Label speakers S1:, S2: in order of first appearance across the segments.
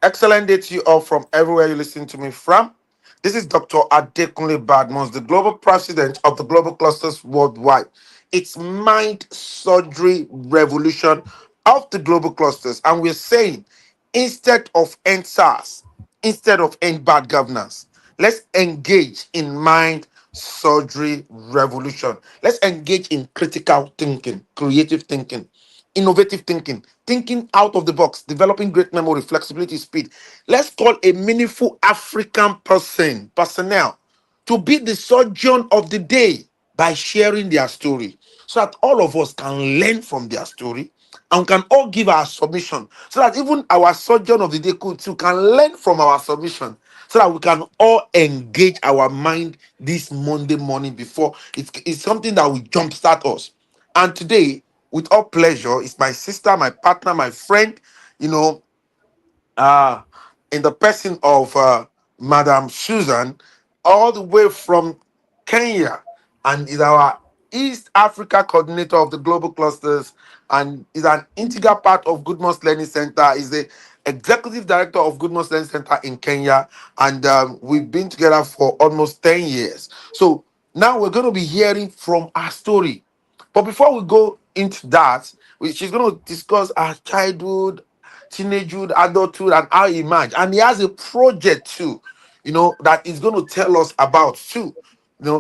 S1: Excellent day to you all from everywhere you listen to me from. This is Dr. Adekunle Badmos, the global president of the Global Clusters Worldwide. It's mind surgery revolution of the global clusters. And we're saying instead of end SARS, instead of end bad governance, let's engage in mind surgery revolution. Let's engage in critical thinking, creative thinking, innovative thinking, thinking out of the box, developing great memory, flexibility, speed. Let's call a meaningful African personnel to be the surgeon of the day by sharing their story so that all of us can learn from their story and can all give our submission so that even our surgeon of the day could too can learn from our submission so that we can all engage our mind this Monday morning before it's something that will jumpstart us. And today, with all pleasure, it's my sister, my partner, my friend, you know, uh, in the person of Madam Susan, all the way from Kenya, and is our East Africa coordinator of the global clusters, and is an integral part of Goodmos Learning Center. Is the executive director of Goodmos Learning Center in Kenya, and we've been together for almost 10 years. So now we're going to be hearing from our story. But before we go into that, she's going to discuss our childhood, teenagehood, adulthood, and how he emerged. And he has a project too, that he's going to tell us about too,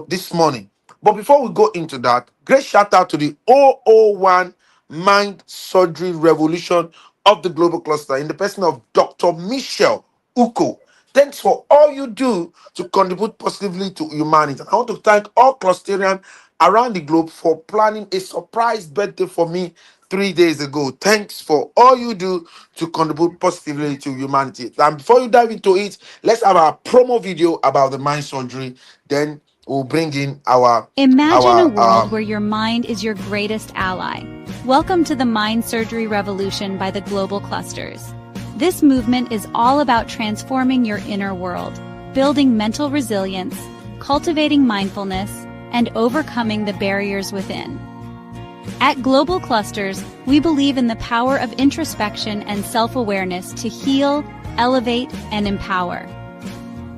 S1: this morning. But before we go into that, great shout out to the 001 Mind Surgery Revolution of the Global Cluster in the person of Dr. Michelle Uko. Thanks for all you do to contribute positively to humanity. And I want to thank all clusterians around the globe for planning a surprise birthday for me 3 days ago. Thanks for all you do to contribute positively to humanity. And before you dive into it, let's have a promo video about the mind surgery. Then we'll bring in our
S2: Imagine a
S1: our
S2: world where your mind is your greatest ally. Welcome to the Mind Surgery Revolution by the Global Clusters. This movement is all about transforming your inner world, building mental resilience, cultivating mindfulness, and overcoming the barriers within. At Global Clusters, we believe in the power of introspection and self-awareness to heal, elevate, and empower.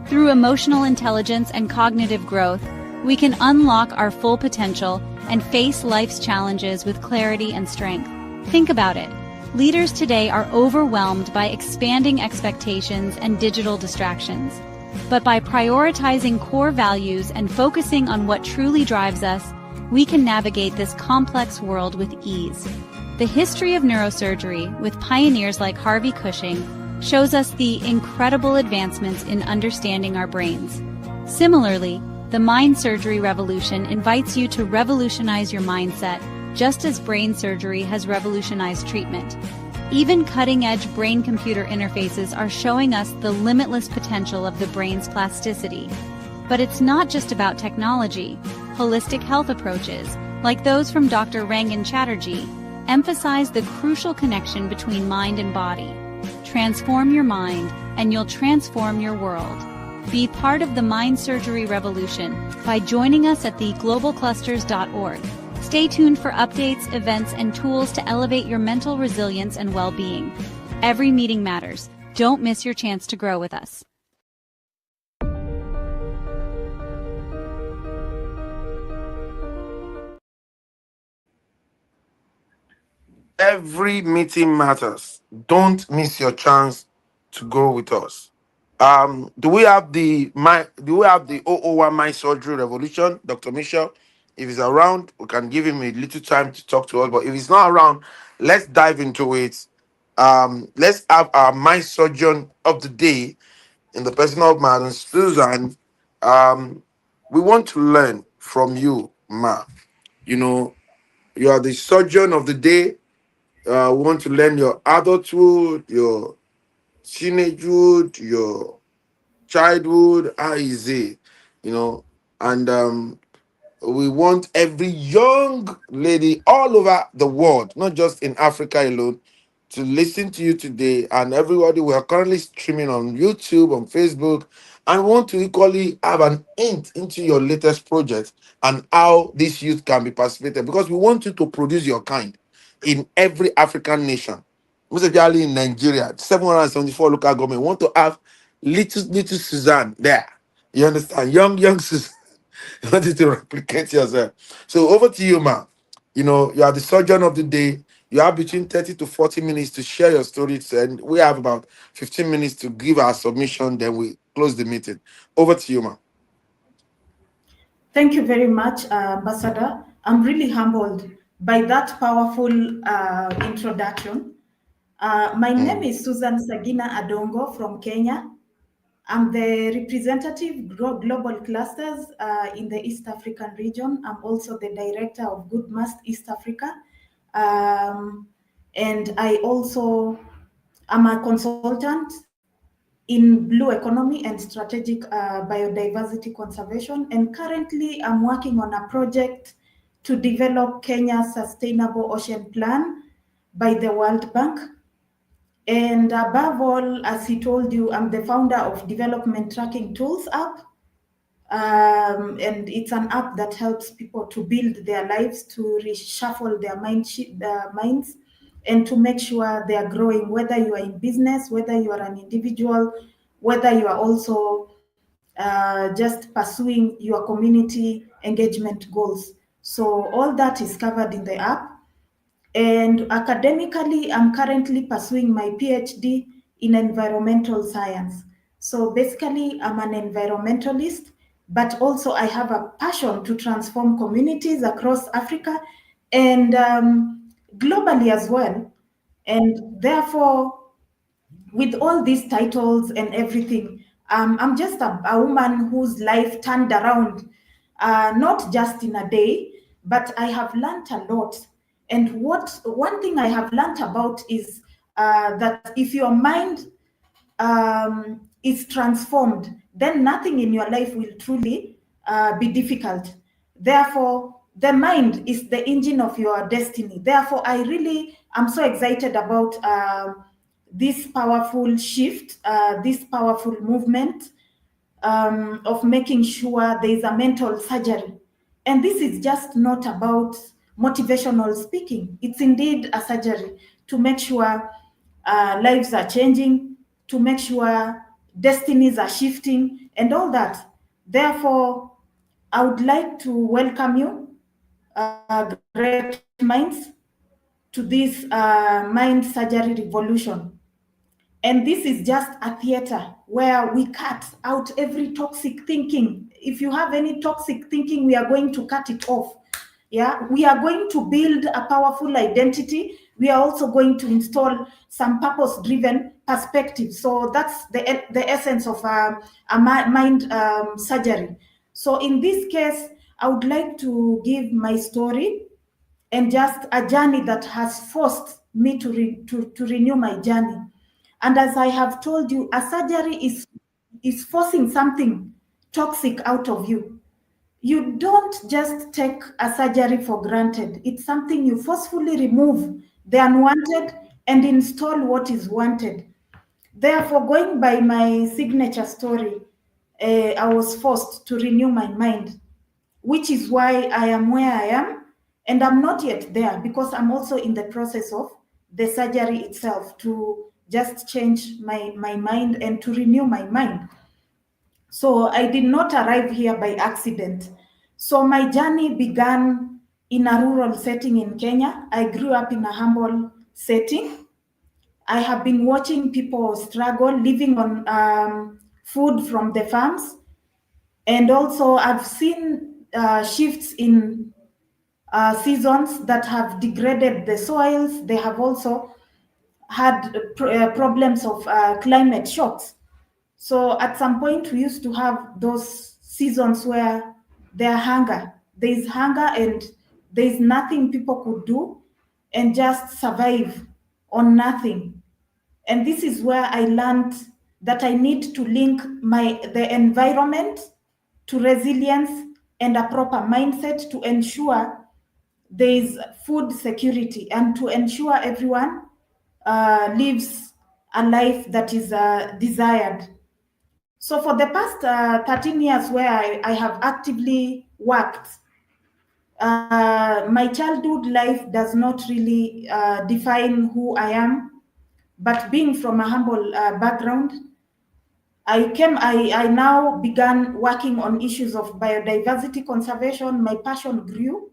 S2: Through emotional intelligence and cognitive growth, we can unlock our full potential and face life's challenges with clarity and strength. Think about it. Leaders today are overwhelmed by expanding expectations and digital distractions. But by prioritizing core values and focusing on what truly drives us, we can navigate this complex world with ease. The history of neurosurgery, with pioneers like Harvey Cushing, shows us the incredible advancements in understanding our brains. Similarly, the mind surgery revolution invites you to revolutionize your mindset, just as brain surgery has revolutionized treatment. Even cutting-edge brain-computer interfaces are showing us the limitless potential of the brain's plasticity. But it's not just about technology. Holistic health approaches, like those from Dr. Rangan Chatterjee, emphasize the crucial connection between mind and body. Transform your mind, and you'll transform your world. Be part of the mind surgery revolution by joining us at theglobalclusters.org. Stay tuned for updates, events, and tools to elevate your mental resilience and well-being. Every meeting matters. Don't miss your chance to grow with us.
S1: Every meeting matters. Don't miss your chance to go with us. Do we have the 001 Mind Surgery Revolution, Dr. Michelle? If he's around, we can give him a little time to talk to us. But if he's not around, let's dive into it. Let's have our mind surgeon of the day in the person of Madam Susan. Um, we want to learn from you, Ma. You know, you are the surgeon of the day. We want to learn your adulthood, your teenagehood, your childhood, how is it? You know, and we want every young lady all over the world, not just in Africa alone, to listen to you today. And everybody, we are currently streaming on YouTube, on Facebook, and we want to equally have an hint into your latest project and how this youth can be participated because we want you to produce your kind in every African nation. most especially in Nigeria, 774 local government want to have little Suzanne there. You understand? Young Suzanne. You wanted to replicate yourself. So over to you, ma. You know, you are the surgeon of the day. You have between 30 to 40 minutes to share your stories, and we have about 15 minutes to give our submission, then we close the meeting. Over to you, ma.
S3: Thank you very much, Ambassador. I'm really humbled by that powerful introduction. My name
S1: Mm.
S3: is Susan Sagina Adongo from Kenya. I'm the representative global clusters in the East African region. I'm also the director of Good Must East Africa. And I also am a consultant in blue economy and strategic biodiversity conservation. And currently I'm working on a project to develop Kenya's sustainable ocean plan by the World Bank. And above all, as he told you, I'm the founder of Development Tracking Tools app. And it's an app that helps people to build their lives, to reshuffle their minds, and to make sure they are growing, whether you are in business, whether you are an individual, whether you are also just pursuing your community engagement goals. So all that is covered in the app. And academically, I'm currently pursuing my PhD in environmental science. So basically, I'm an environmentalist, but also I have a passion to transform communities across Africa and globally as well. And therefore, with all these titles and everything, I'm just a woman whose life turned around, not just in a day, but I have learned a lot. And what one thing I have learned about is that if your mind is transformed, then nothing in your life will truly be difficult. Therefore, the mind is the engine of your destiny. Therefore, I really am so excited about this powerful shift, this powerful movement of making sure there is a mental surgery. And this is just not about motivational speaking. It's indeed a surgery to make sure lives are changing, to make sure destinies are shifting, and all that. Therefore, I would like to welcome you, great minds, to this mind surgery revolution. And this is just a theater where we cut out every toxic thinking. If you have any toxic thinking, we are going to cut it off. Yeah, we are going to build a powerful identity. We are also going to install some purpose-driven perspective. So that's the essence of a mind surgery. So in this case, I would like to give my story and just a journey that has forced me to renew my journey. And as I have told you, a surgery is forcing something toxic out of you. You don't just take a surgery for granted. It's something you forcefully remove the unwanted and install what is wanted. Therefore, going by my signature story, I was forced to renew my mind, which is why I am where I am. And I'm not yet there because I'm also in the process of the surgery itself to just change my mind and to renew my mind. So I did not arrive here by accident. So my journey began in a rural setting in Kenya. I grew up in a humble setting. I have been watching people struggle living on food from the farms. And also, I've seen shifts in seasons that have degraded the soils. They have also had problems of climate shocks. So at some point, we used to have those seasons where there is hunger, and there is nothing people could do and just survive on nothing. And this is where I learned that I need to link the environment to resilience and a proper mindset to ensure there is food security and to ensure everyone lives a life that is desired. So for the past 13 years where I have actively worked, my childhood life does not really define who I am. But being from a humble background, I now began working on issues of biodiversity conservation. My passion grew.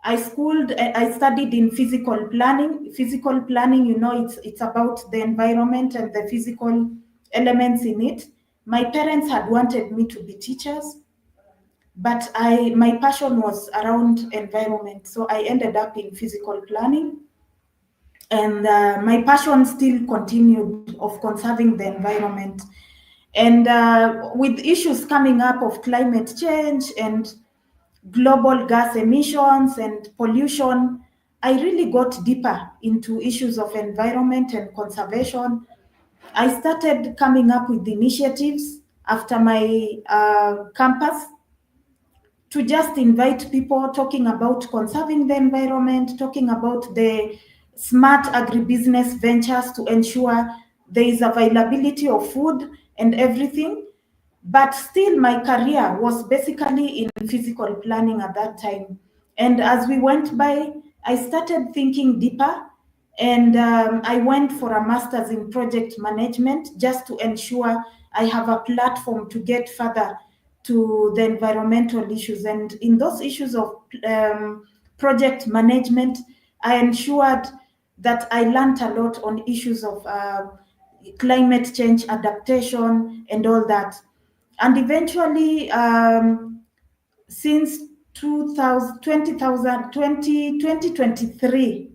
S3: I studied in physical planning. Physical planning, it's about the environment and the physical elements in it. My parents had wanted me to be teachers, but my passion was around environment. So I ended up in physical planning, and my passion still continued of conserving the environment. And with issues coming up of climate change and global gas emissions and pollution, I really got deeper into issues of environment and conservation. I started coming up with initiatives after my campus to just invite people, talking about conserving the environment, talking about the smart agribusiness ventures to ensure there is availability of food and everything. But still, my career was basically in physical planning at that time. And as we went by, I started thinking deeper, and I went for a master's in project management just to ensure I have a platform to get further to the environmental issues. And in those issues of project management, I ensured that I learned a lot on issues of climate change adaptation and all that. And eventually, since 2023,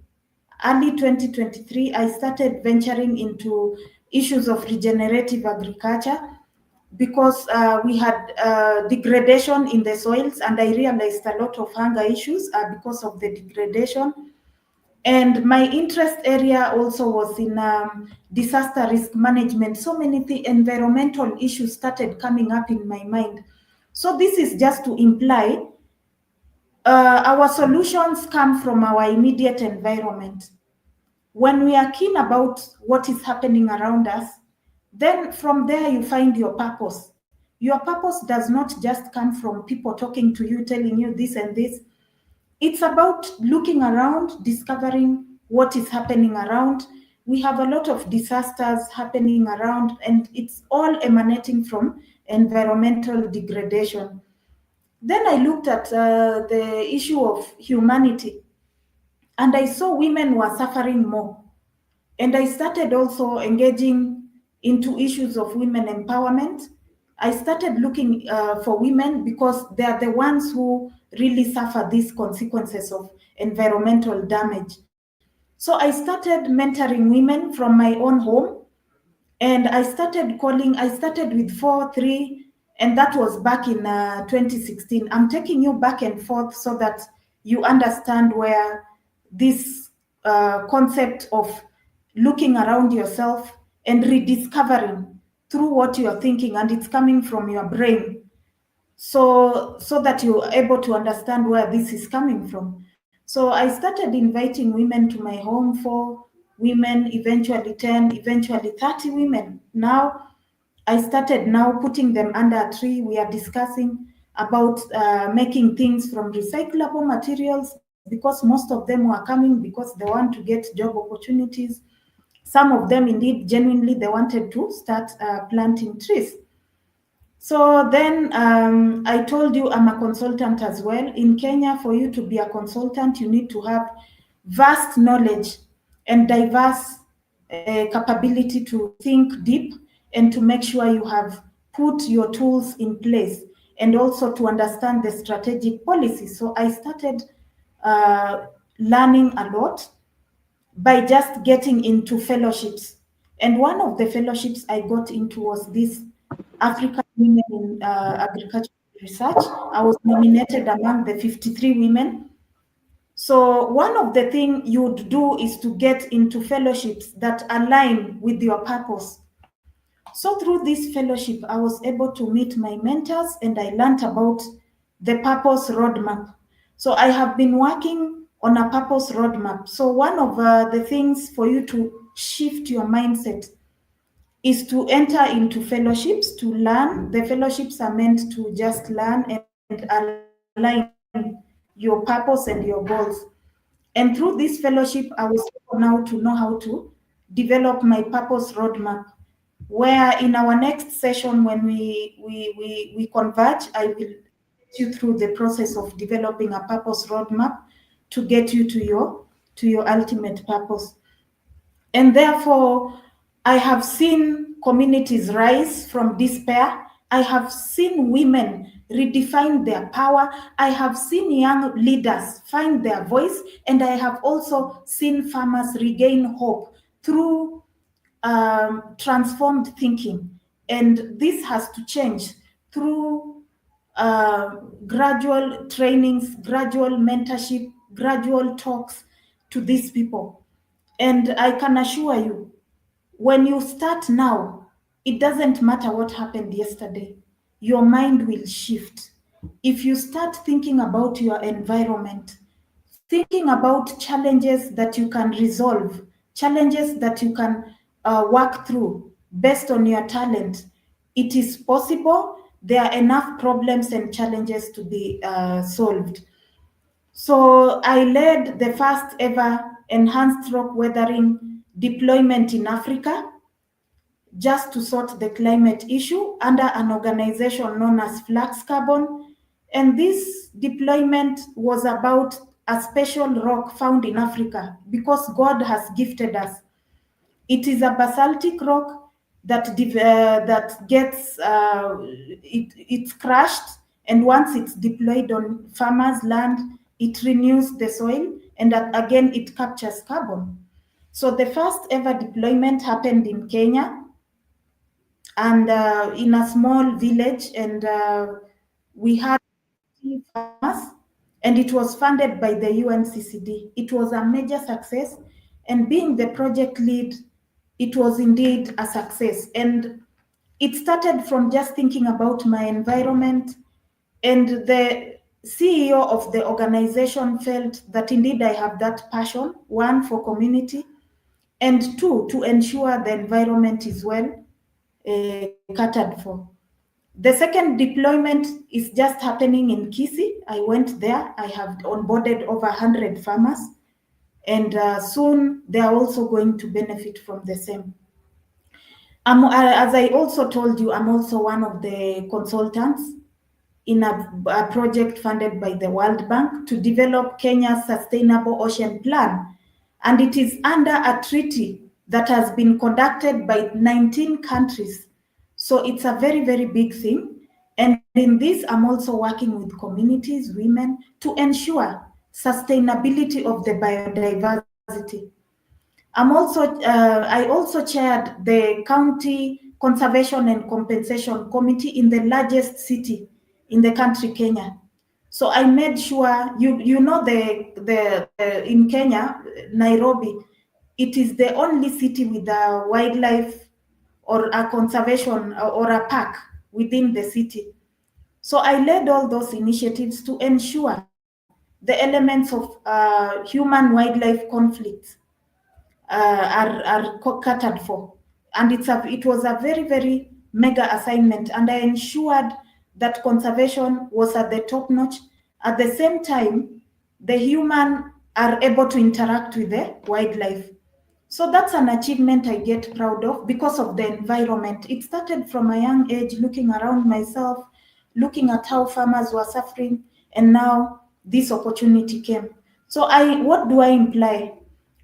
S3: early 2023, I started venturing into issues of regenerative agriculture because we had degradation in the soils, and I realized a lot of hunger issues because of the degradation. And my interest area also was in disaster risk management. So many environmental issues started coming up in my mind. So this is just to imply our solutions come from our immediate environment. When we are keen about what is happening around us, then from there you find your purpose. Your purpose does not just come from people talking to you, telling you this and this. It's about looking around, discovering what is happening around. We have a lot of disasters happening around, and it's all emanating from environmental degradation. Then I looked at the issue of humanity, and I saw women were suffering more. And I started also engaging into issues of women empowerment. I started looking for women because they are the ones who really suffer these consequences of environmental damage. So I started mentoring women from my own home, and I started with 4 3, and that was back in 2016. I'm taking you back and forth so that you understand where this concept of looking around yourself and rediscovering through what you're thinking, and it's coming from your brain, so that you're able to understand where this is coming from. So I started inviting women to my home, 4 women, eventually 10, eventually 30 women. Now I started now putting them under a tree. We are discussing about making things from recyclable materials, because most of them were coming because they want to get job opportunities. Some of them, indeed, genuinely, they wanted to start planting trees. So then I told you I'm a consultant as well. In Kenya, for you to be a consultant, you need to have vast knowledge and diverse capability to think deep and to make sure you have put your tools in place, and also to understand the strategic policy. So I started learning a lot by just getting into fellowships. And one of the fellowships I got into was this African Women in Agricultural Research. I was nominated among the 53 women. So one of the things you would do is to get into fellowships that align with your purpose. So through this fellowship, I was able to meet my mentors, and I learned about the purpose roadmap. So I have been working on a purpose roadmap. So one of the things for you to shift your mindset is to enter into fellowships to learn. The fellowships are meant to just learn and align your purpose and your goals. And through this fellowship, I was able now to know how to develop my purpose roadmap, where in our next session, when we converge, I will get you through the process of developing a purpose roadmap to get you to your ultimate purpose. And therefore, I have seen communities rise from despair. I have seen women redefine their power. I have seen young leaders find their voice. And I have also seen farmers regain hope through transformed thinking. And this has to change through gradual trainings, gradual mentorship, gradual talks to these people. And I can assure you, when you start now, it doesn't matter what happened yesterday, your mind will shift. If you start thinking about your environment, thinking about challenges that you can resolve, challenges that you can work through based on your talent, it is possible. There are enough problems and challenges to be solved. So I led the first ever enhanced rock weathering deployment in Africa, just to sort the climate issue under an organization known as Flax Carbon. And this deployment was about a special rock found in Africa because God has gifted us. It is a basaltic rock that gets it's crushed, and once it's deployed on farmers' land, it renews the soil, and again it captures carbon. So the first ever deployment happened in Kenya, and in a small village, and we had farmers, and it was funded by the UNCCD. It was a major success, and being the project lead, it was indeed a success. And it started from just thinking about my environment, and the CEO of the organization felt that indeed I have that passion, one, for community, and two, to ensure the environment is well catered for. The second deployment is just happening in Kisi. I went there. I have onboarded over 100 farmers, and soon they are also going to benefit from the same. As I also told you, I'm also one of the consultants in a project funded by the World Bank to develop Kenya's Sustainable Ocean Plan. And it is under a treaty that has been conducted by 19 countries. So it's a very, very big thing. And in this, I'm also working with communities, women, to ensure sustainability of the biodiversity. I also chaired the County Conservation and Compensation Committee in the largest city in the country, Kenya. So I made sure you know the in Kenya, Nairobi, it is the only city with a wildlife or a conservation or a park within the city. So I led all those initiatives to ensure the elements of human wildlife conflicts are catered for. And it was a very, very mega assignment. And I ensured that conservation was at the top notch. At the same time, the human are able to interact with the wildlife. So that's an achievement I get proud of because of the environment. It started from a young age, looking around myself, looking at how farmers were suffering, and now this opportunity came. So what do I imply?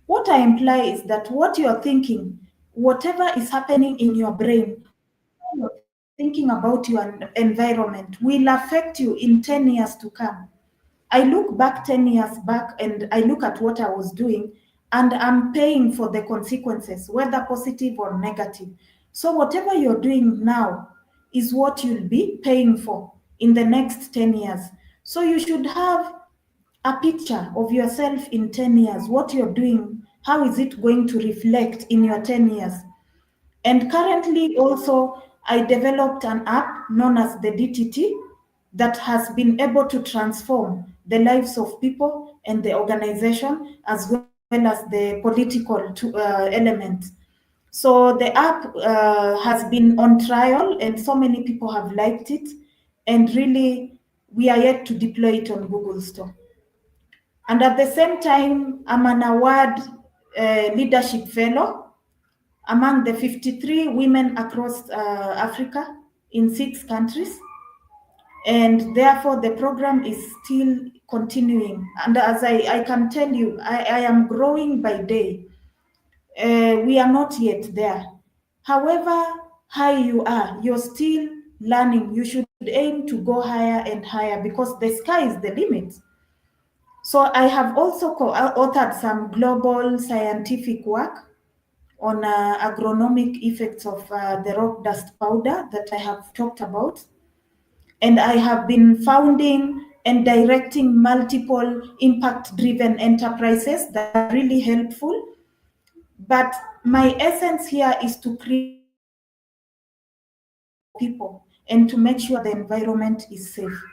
S3: What I imply is that what you're thinking, whatever is happening in your brain, you're thinking about your environment will affect you in 10 years to come. I look back 10 years back and I look at what I was doing, and I'm paying for the consequences, whether positive or negative. So whatever you're doing now is what you'll be paying for in the next 10 years. So you should have a picture of yourself in 10 years, what you're doing, how is it going to reflect in your 10 years. And currently also, I developed an app known as the DTT that has been able to transform the lives of people and the organization as well as the political element. So the app has been on trial and so many people have liked it, and really we are yet to deploy it on Google Store. And at the same time, I'm an award leadership fellow among the 53 women across Africa in 6 countries. And therefore, the program is still continuing. And as I can tell you, I am growing by day. We are not yet there. However high you are, you're still learning. You should aim to go higher and higher because the sky is the limit. So I have also authored some global scientific work on agronomic effects of the rock dust powder that I have talked about. And I have been founding and directing multiple impact driven enterprises that are really helpful. But my essence here is to create people and to make sure the environment is safe.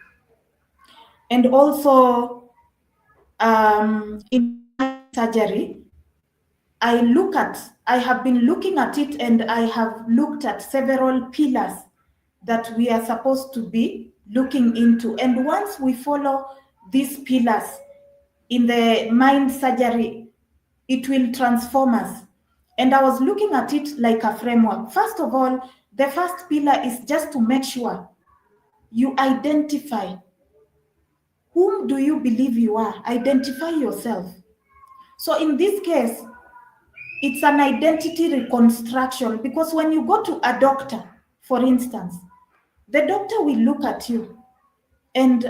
S3: And also, in surgery, I have been looking at it and I have looked at several pillars that we are supposed to be looking into. And once we follow these pillars in the mind surgery, it will transform us. And I was looking at it like a framework. First of all, the first pillar is just to make sure you identify whom do you believe you are. Identify yourself. So in this case, it's an identity reconstruction because when you go to a doctor, for instance, the doctor will look at you and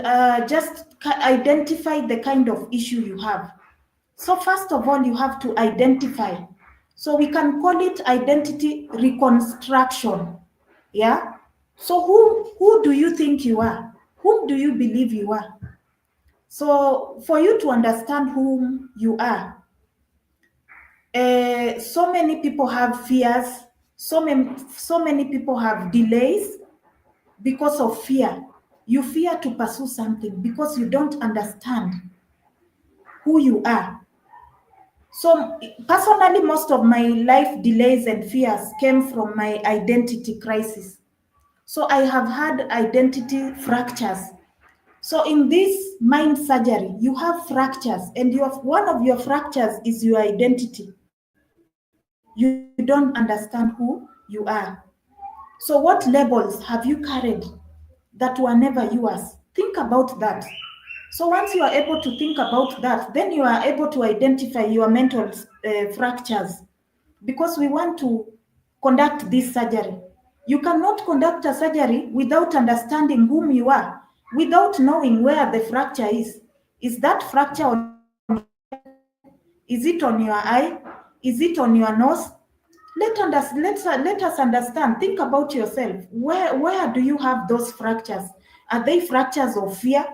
S3: just identify the kind of issue you have. So first of all, you have to identify. So we can call it identity reconstruction. Yeah. So who do you think you are? Whom do you believe you are? So for you to understand whom you are, so many people have fears. So many people have delays because of fear. You fear to pursue something because you don't understand who you are. So personally, most of my life delays and fears came from my identity crisis. So I have had identity fractures. So in this mind surgery, you have fractures, and one of your fractures is your identity. You don't understand who you are. So what labels have you carried that were never yours? Think about that. So once you are able to think about that, then you are able to identify your mental fractures because we want to conduct this surgery. You cannot conduct a surgery without understanding whom you are, without knowing where the fracture is. Is that fracture on your head? Is it on your eye? Is it on your nose? Let us understand. Think about yourself. Where do you have those fractures? Are they fractures of fear?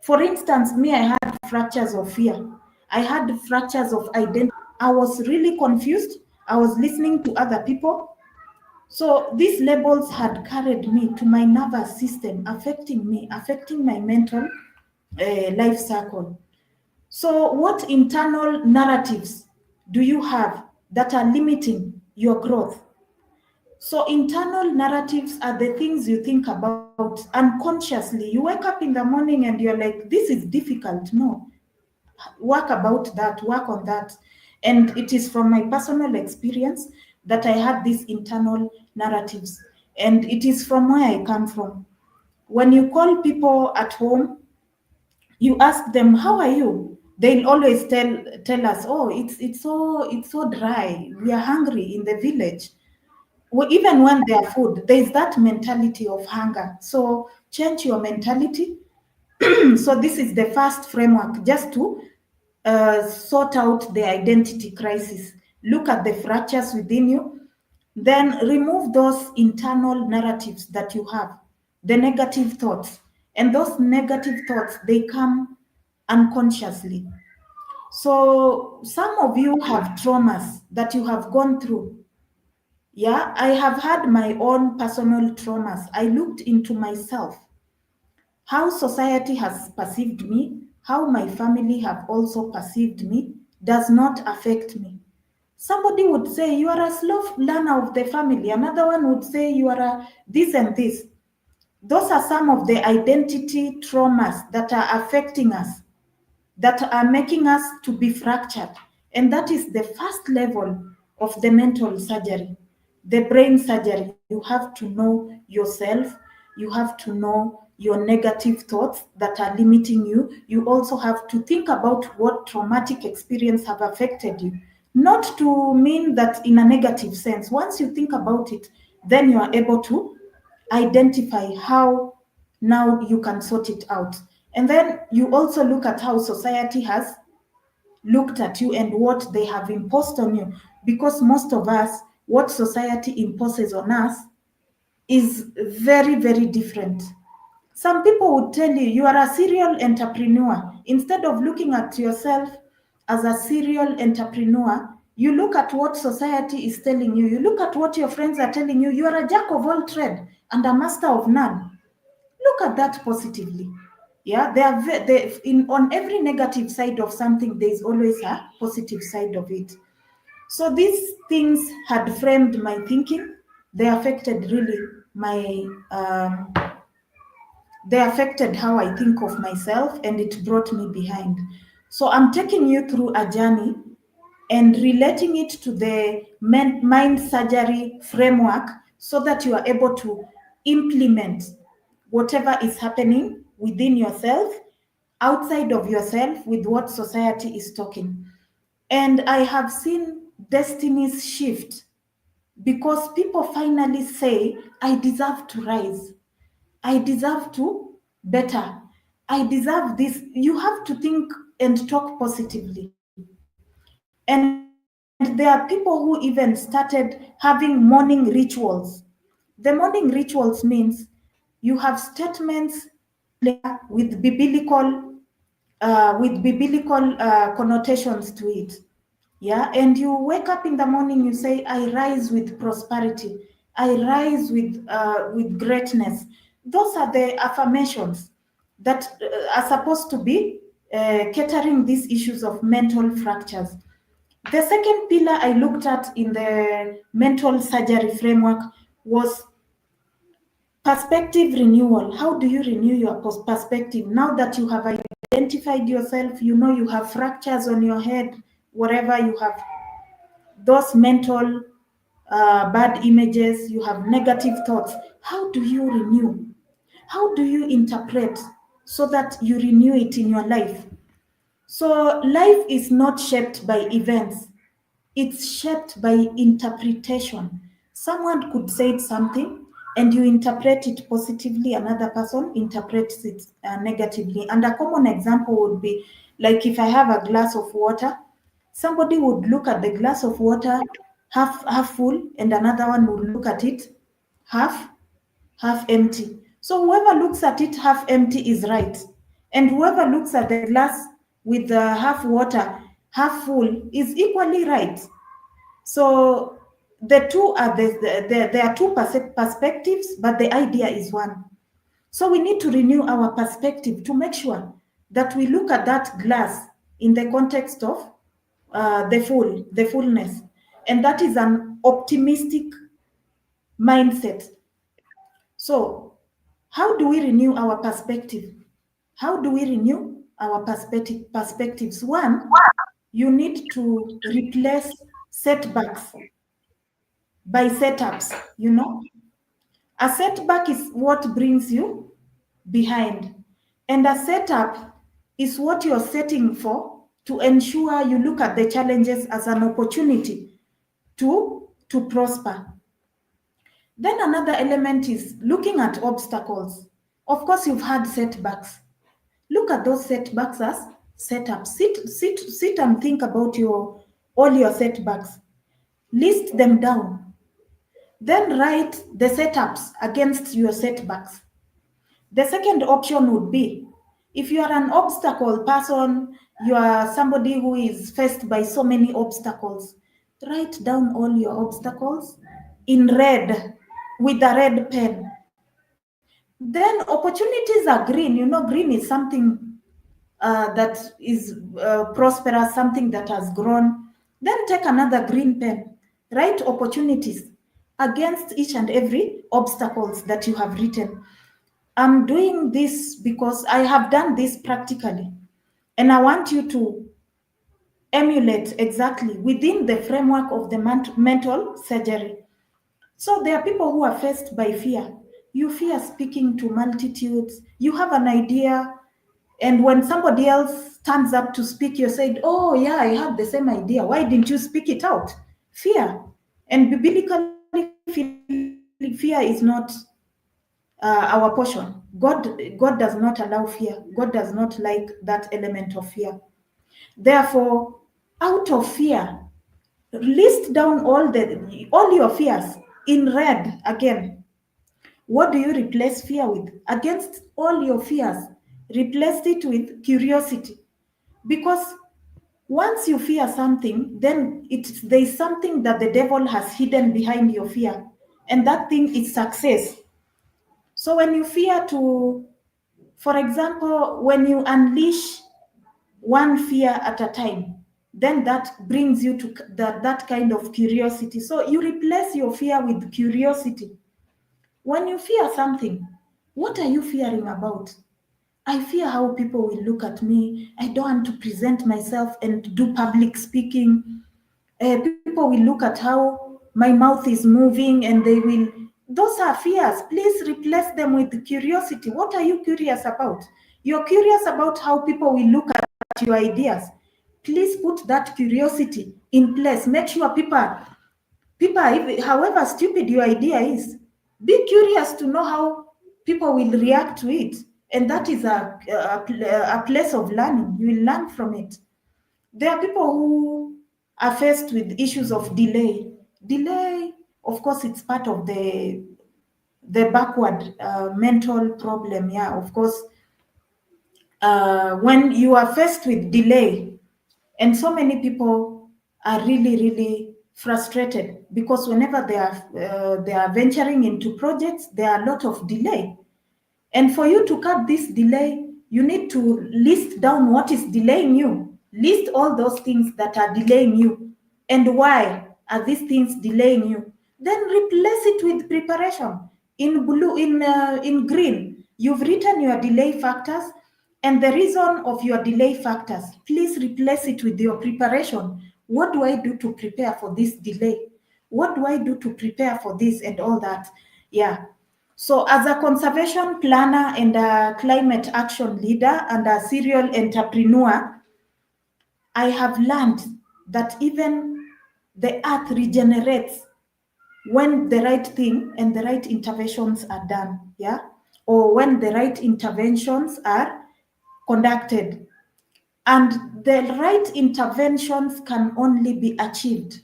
S3: For instance, me, I had fractures of fear. I had fractures of identity. I was really confused. I was listening to other people. So these labels had carried me to my nervous system, affecting me, affecting my mental life cycle. So, what internal narratives do you have that are limiting your growth? So, internal narratives are the things you think about unconsciously. You wake up in the morning and you're like, this is difficult. No, work about that, work on that. And it is from my personal experience that I had these internal narratives. And it is from where I come from. When you call people at home, you ask them, how are you? They'll always tell us, oh, it's so dry. We are hungry in the village. Well, even when they are food, there's that mentality of hunger. So change your mentality. So this is the first framework, just to sort out the identity crisis. Look at the fractures within you, then remove those internal narratives that you have, the negative thoughts. And those negative thoughts, they come unconsciously. So some of you have traumas that you have gone through. Yeah, I have had my own personal traumas. I looked into myself, how society has perceived me, how my family have also perceived me, does not affect me. Somebody would say, you are a slow learner of the family. Another one would say, you are a this and this. Those are some of the identity traumas that are affecting us, that are making us to be fractured. And that is the first level of the mental surgery, the brain surgery. You have to know yourself, you have to know your negative thoughts that are limiting you. You also have to think about what traumatic experience have affected you. Not to mean that in a negative sense. Once you think about it, then you are able to identify how now you can sort it out. And then you also look at how society has looked at you and what they have imposed on you. Because most of us, what society imposes on us is very, very different. Some people would tell you are a serial entrepreneur. Instead of looking at yourself as a serial entrepreneur, you look at what society is telling you. You look at what your friends are telling you. You are a jack of all trade and a master of none. Look at that positively. Yeah, in on every negative side of something, there is always a positive side of it. So these things had framed my thinking. They affected really my they affected how I think of myself, and it brought me behind. So I'm taking you through a journey and relating it to the mind surgery framework so that you are able to implement whatever is happening within yourself, outside of yourself, with what society is talking. And I have seen destinies shift because people finally say, I deserve to rise. I deserve to better. I deserve this. You have to think and talk positively. And there are people who even started having morning rituals. The morning rituals means you have statements with biblical connotations to it. Yeah, and you wake up in the morning, you say, I rise with prosperity, I rise with greatness. Those are the affirmations that are supposed to be catering these issues of mental fractures. The second pillar I looked at in the mental surgery framework was perspective renewal. How do you renew your perspective now that you have identified yourself? You know you have fractures on your head, wherever you have those mental bad images, you have negative thoughts. How do you renew? How do you interpret so that you renew it in your life? So, life is not shaped by events, it's shaped by interpretation. Someone could say something and you interpret it positively, another person interprets it negatively. And a common example would be like if I have a glass of water, somebody would look at the glass of water half full, and another one would look at it half half empty. So whoever looks at it half empty is right, and whoever looks at the glass with the half water half full is equally right. So the two are there are two perspectives, but the idea is one. So we need to renew our perspective to make sure that we look at that glass in the context of the fullness, and that is an optimistic mindset. So, how do we renew our perspective? How do we renew our perspectives? One, you need to replace setbacks by setups. A setback is what brings you behind, and a setup is what you're setting for to ensure you look at the challenges as an opportunity to prosper. Then another element is looking at obstacles. Of course, you've had setbacks. Look at those setbacks as setups. Sit and think about all your setbacks. List them down. Then write the setups against your setbacks. The second option would be if you are an obstacle person, you are somebody who is faced by so many obstacles, write down all your obstacles in red with a red pen. Then opportunities are green. Green is something that is prosperous, something that has grown. Then take another green pen, write opportunities against each and every obstacles that you have written. I'm doing this because I have done this practically, and I want you to emulate exactly within the framework of the mental surgery. So there are people who are faced by fear. You fear speaking to multitudes. You have an idea, and when somebody else stands up to speak, you said, "Oh yeah, I have the same idea. Why didn't you speak it out?" Fear, and biblically, fear is not our portion. God does not allow fear. God does not like that element of fear. Therefore, out of fear, list down all your fears in red again. What do you replace fear with? Against all your fears, replace it with curiosity. Because once you fear something, then there is something that the devil has hidden behind your fear, and that thing is success. So when you fear to, for example, when you unleash one fear at a time, then that brings you to that kind of curiosity. So you replace your fear with curiosity. When you fear something, what are you fearing about? I fear how people will look at me. I don't want to present myself and do public speaking. People will look at how my mouth is moving and they will. Those are fears. Please replace them with curiosity. What are you curious about? You're curious about how people will look at your ideas. Please put that curiosity in place. Make sure however stupid your idea is, be curious to know how people will react to it. And that is a place of learning. You will learn from it. There are people who are faced with issues of delay. Delay, of course, it's part of the backward mental problem. Yeah, of course, when you are faced with delay, and so many people are really, really frustrated because whenever they are venturing into projects, there are a lot of delay. And for you to cut this delay, you need to list down what is delaying you. List all those things that are delaying you and why are these things delaying you. Then replace it with preparation. In blue, in green, you've written your delay factors and the reason of your delay factors. Please replace it with your preparation. What do I do to prepare for this delay? What do I do to prepare for this and all that? Yeah. So, as a conservation planner and a climate action leader and a serial entrepreneur, I have learned that even the earth regenerates when the right thing and the right interventions are done, yeah, or when the right interventions are conducted. And the right interventions can only be achieved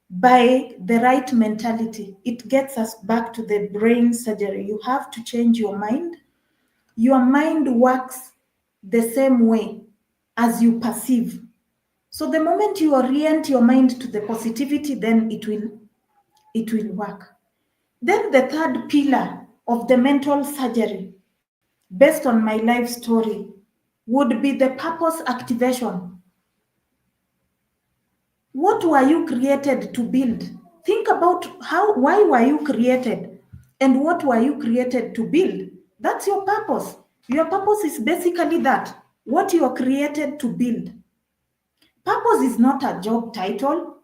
S3: by the right mentality. It gets us back to the brain surgery. You have to change your mind. Your mind works the same way as you perceive. So the moment you orient your mind to the positivity, then it will work. Then the third pillar of the mental surgery, based on my life story, would be the purpose activation. What were you created to build? Think about why were you created and what were you created to build? That's your purpose. Your purpose is basically that, what you are created to build. Purpose is not a job title.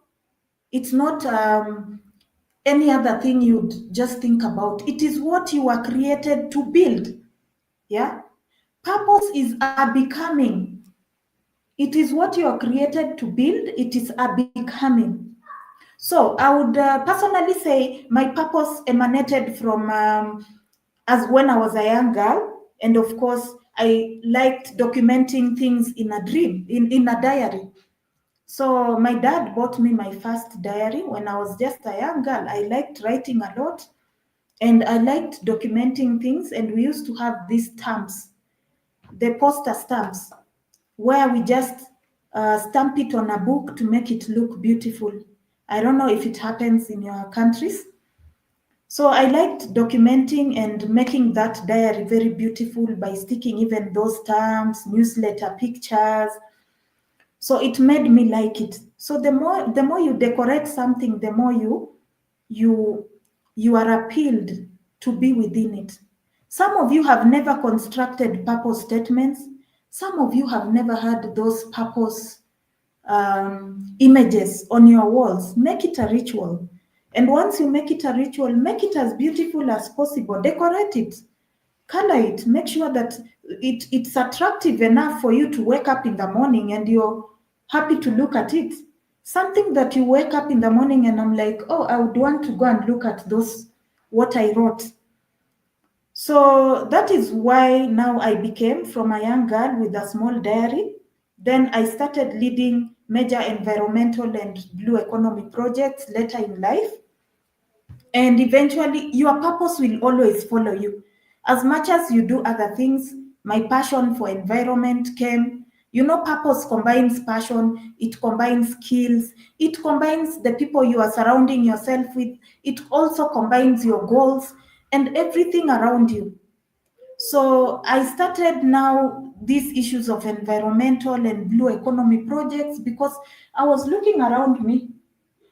S3: It's not any other thing you'd just think about. It is what you are created to build. Yeah. Purpose is a becoming. It is what you are created to build. It is a becoming. So I would personally say my purpose emanated from as when I was a young girl, and of course I liked documenting things in a dream, in a diary. So my dad bought me my first diary when I was just a young girl. I liked writing a lot, and I liked documenting things. And we used to have these stamps, the poster stamps, where we just stamp it on a book to make it look beautiful. I don't know if it happens in your countries. So I liked documenting and making that diary very beautiful by sticking even those stamps, newsletter pictures. So it made me like it. So the more you decorate something, the more you you are appealed to be within it. Some of you have never constructed purpose statements. Some of you have never had those purpose images on your walls. Make it a ritual. And once you make it a ritual, make it as beautiful as possible. Decorate it, color it, make sure that it's attractive enough for you to wake up in the morning and you're happy to look at it. Something that you wake up in the morning and I'm like, oh, I would want to go and look at those, what I wrote. So that is why now I became from a young girl with a small diary. Then I started leading major environmental and blue economy projects later in life. And eventually, your purpose will always follow you. As much as you do other things, my passion for environment came. You know, purpose combines passion, it combines skills, it combines the people you are surrounding yourself with, it also combines your goals and everything around you. So I started now these issues of environmental and blue economy projects because I was looking around me.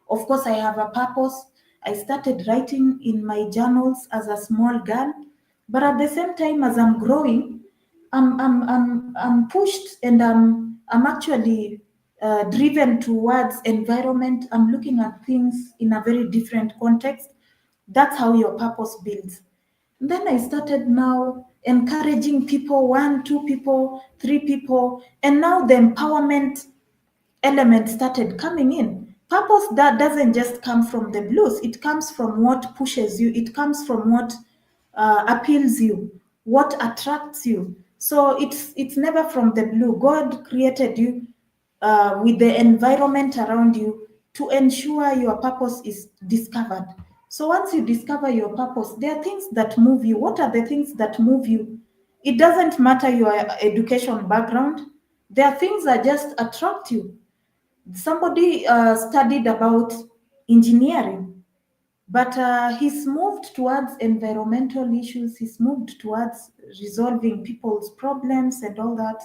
S3: Of course, I have a purpose. I started writing in my journals as a small girl, but at the same time, as I'm growing, I'm pushed and I'm actually driven towards environment. I'm looking at things in a very different context. That's how your purpose builds. Then I started now encouraging people, one, two people, three people, and now the empowerment element started coming in. Purpose that doesn't just come from the blues, it comes from what pushes you, it comes from what appeals you, what attracts you. So it's never from the blue. God created you with the environment around you to ensure your purpose is discovered. So once you discover your purpose, there are things that move you. What are the things that move you? It doesn't matter your education background. There are things that just attract you. Somebody studied about engineering, but he's moved towards environmental issues, he's moved towards resolving people's problems and all that.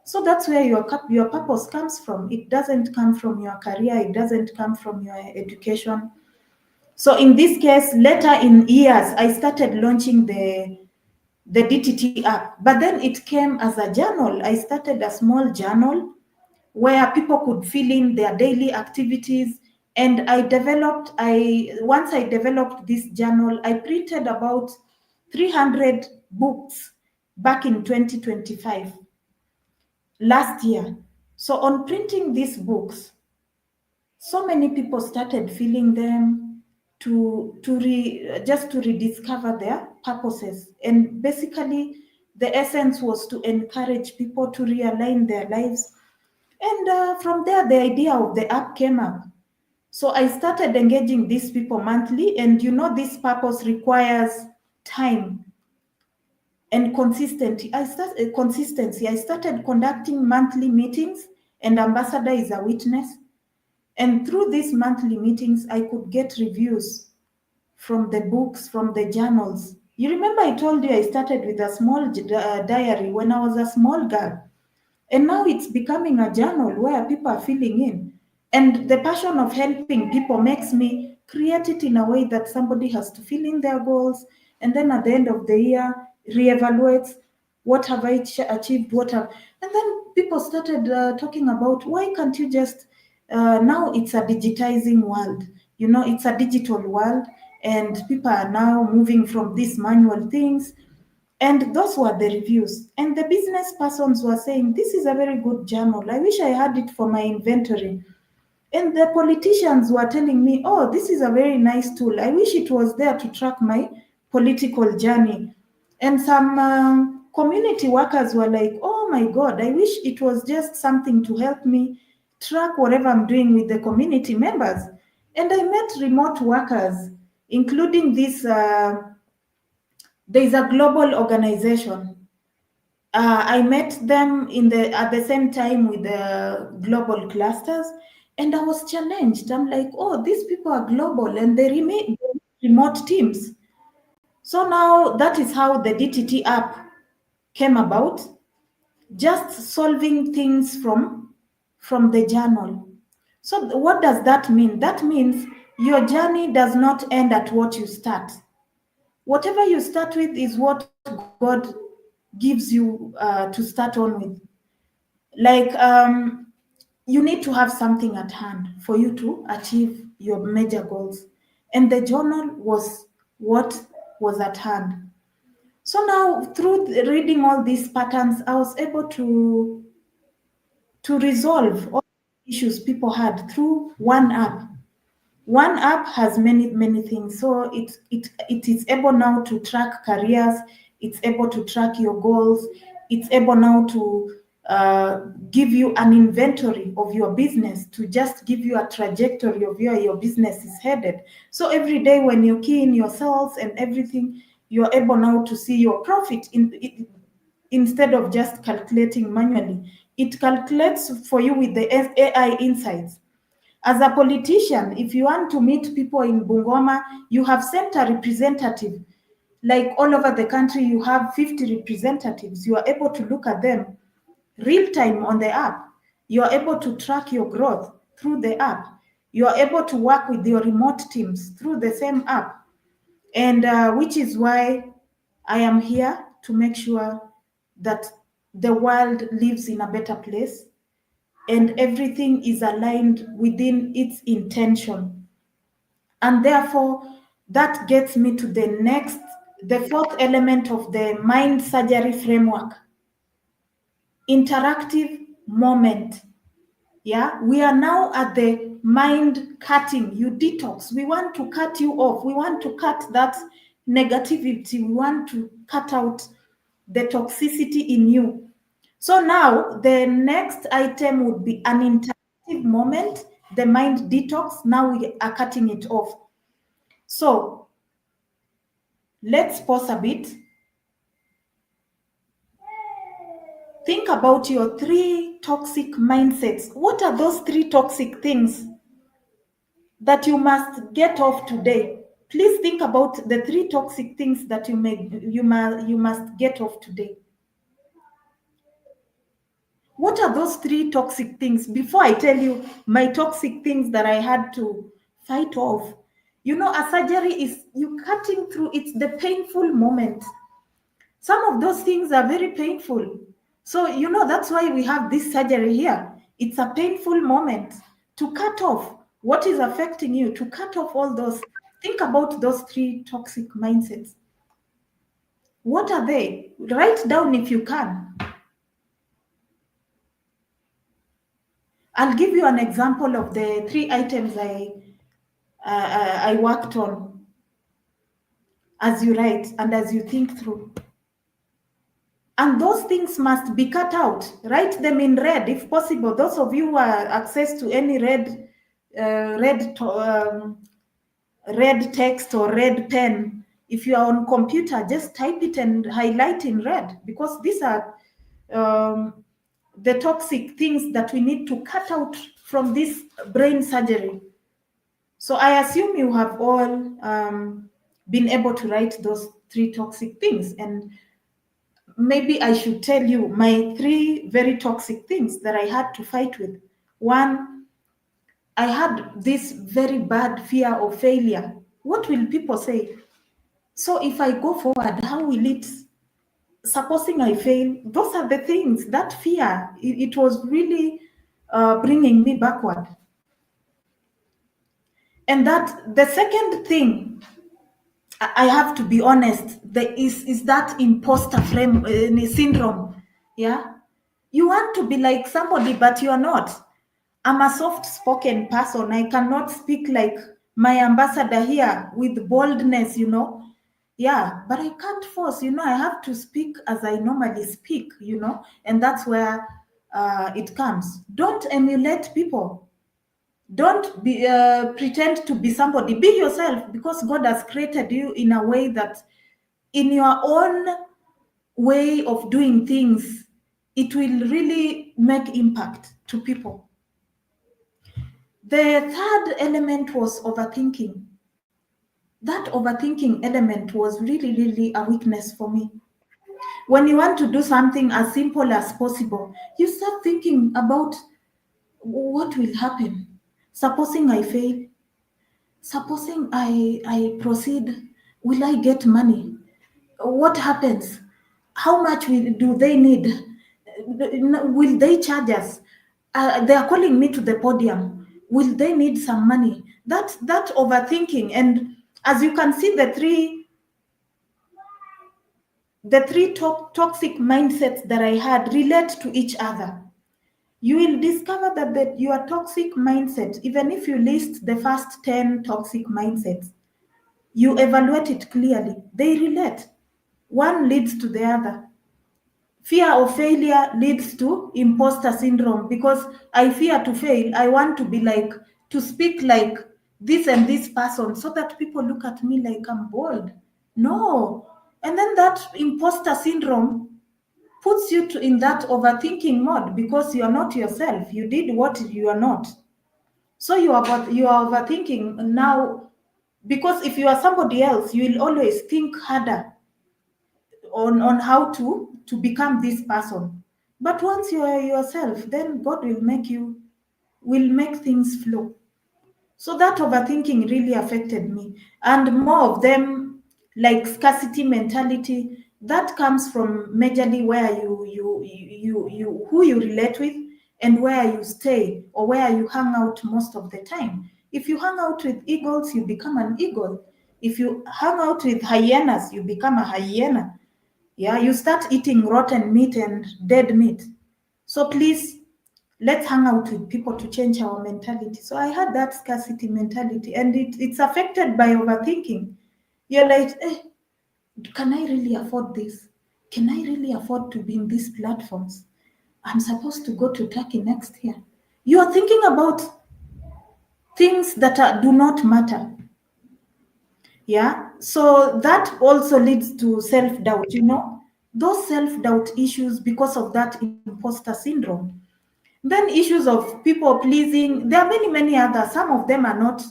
S3: So that's where your purpose comes from. It doesn't come from your career, it doesn't come from your education. So in this case, later in years, I started launching the DTT app, but then it came as a journal. I started a small journal where people could fill in their daily activities. And once I developed this journal, I printed about 300 books back in 2025, last year. So on printing these books, so many people started filling them just to rediscover their purposes. And basically the essence was to encourage people to realign their lives. And from there, the idea of the app came up. So I started engaging these people monthly. And you know, this purpose requires time and consistency. I started conducting monthly meetings, and Ambassador is a witness. And through these monthly meetings, I could get reviews from the books, from the journals. You remember I told you I started with a small diary when I was a small girl. And now it's becoming a journal where people are filling in. And the passion of helping people makes me create it in a way that somebody has to fill in their goals. And then at the end of the year, reevaluates what have I achieved, and then people started talking about why can't you just, now it's a digitizing world. You know, it's a digital world and people are now moving from these manual things, and those were the reviews. And the business persons were saying, this is a very good journal. I wish I had it for my inventory. And the politicians were telling me, oh, this is a very nice tool. I wish it was there to track my political journey. And some community workers were like, oh my God, I wish it was just something to help me track whatever I'm doing with the community members. And I met remote workers, including this. There is a global organization. I met them at the same time with the global clusters, and I was challenged. I'm like, oh, these people are global and they remain remote teams. So now that is how the DTT app came about, just solving things from the journal. So what does that mean? That means your journey does not end at what you start. Whatever you start with is what God gives you to start on with. Like you need to have something at hand for you to achieve your major goals. And the journal was what was at hand. So now, through reading all these patterns, I was able to resolve all the issues people had through one app. One app has many things, so it is able now to track careers. It's able to track your goals. It's able now to give you an inventory of your business, to just give you a trajectory of where your business is headed. So every day when you key in your sales and everything, you're able now to see your profit instead of just calculating manually. It calculates for you with the AI insights. As a politician, if you want to meet people in Bungoma, you have sent a representative. Like all over the country, you have 50 representatives. You are able to look at them real time on the app. You are able to track your growth through the app. You are able to work with your remote teams through the same app. And which is why I am here to make sure that the world lives in a better place and everything is aligned within its intention. And therefore, that gets me to the fourth element of the mind surgery framework: interactive moment. Yeah, we are now at the mind cutting. You detox. We want to cut you off. We want to cut that negativity. We want to cut out the toxicity in you. So now the next item would be an interactive moment, the mind detox. Now we are cutting it off. So let's pause a bit. Think about your three toxic mindsets. What are those three toxic things that you must get off today? Please think about the three toxic things that you must get off today. What are those three toxic things? Before I tell you my toxic things that I had to fight off, a surgery is you cutting through, it's the painful moment. Some of those things are very painful. So, that's why we have this surgery here. It's a painful moment to cut off what is affecting you, to cut off all those. Think about those three toxic mindsets. What are they? Write down if you can. I'll give you an example of the three items I worked on as you write and as you think through. And those things must be cut out. Write them in red if possible. Those of you who have access to any red text or red pen, if you are on computer, just type it and highlight in red, because these are the toxic things that we need to cut out from this brain surgery. So I assume you have all been able to write those three toxic things, and maybe I should tell you my three very toxic things that I had to fight with. One, I had this very bad fear of failure. What will people say? So if I go forward, how will it? Supposing I fail, those are the things, that fear, it was really bringing me backward. And that the second thing, I have to be honest, there is that imposter syndrome. Yeah, you want to be like somebody, but you're not. I'm a soft-spoken person. I cannot speak like my ambassador here with boldness. Yeah, but I can't force. I have to speak as I normally speak. And that's where it comes. Don't emulate people. Don't pretend to be somebody. Be yourself, because God has created you in a way that, in your own way of doing things, it will really make impact to people. The third element was overthinking. That overthinking element was really a weakness for me. When you want to do something as simple as possible, you start thinking about what will happen. Supposing I fail, supposing I proceed, will I get money? What happens? How much do they need? Will they charge us? they are calling me to the podium. Will they need some money? That overthinking. And as you can see, the three toxic mindsets that I had relate to each other. You will discover that your toxic mindset, even if you list the first 10 toxic mindsets, you evaluate it clearly. They relate. One leads to the other. Fear of failure leads to imposter syndrome because I fear to fail. I want to be like, to speak like this and this person so that people look at me like I'm bold. No. And then that imposter syndrome puts you in that overthinking mode because you are not yourself. You did what you are not. So you are overthinking now, because if you are somebody else, you will always think harder on how to become this person. But once you are yourself, then God will make things flow. So that overthinking really affected me. And more of them, like scarcity mentality, that comes from majorly where you who you relate with and where you stay or where you hang out most of the time. If you hang out with eagles, you become an eagle. If you hang out with hyenas, you become a hyena. Yeah, you start eating rotten meat and dead meat. So please, let's hang out with people to change our mentality. So I had that scarcity mentality, and it's affected by overthinking. You're like, can I really afford this? Can I really afford to be in these platforms? I'm supposed to go to Turkey next year. You are thinking about things that do not matter. Yeah. So that also leads to self doubt, those self doubt issues because of that imposter syndrome. Then issues of people pleasing. There are many, many others. Some of them are not,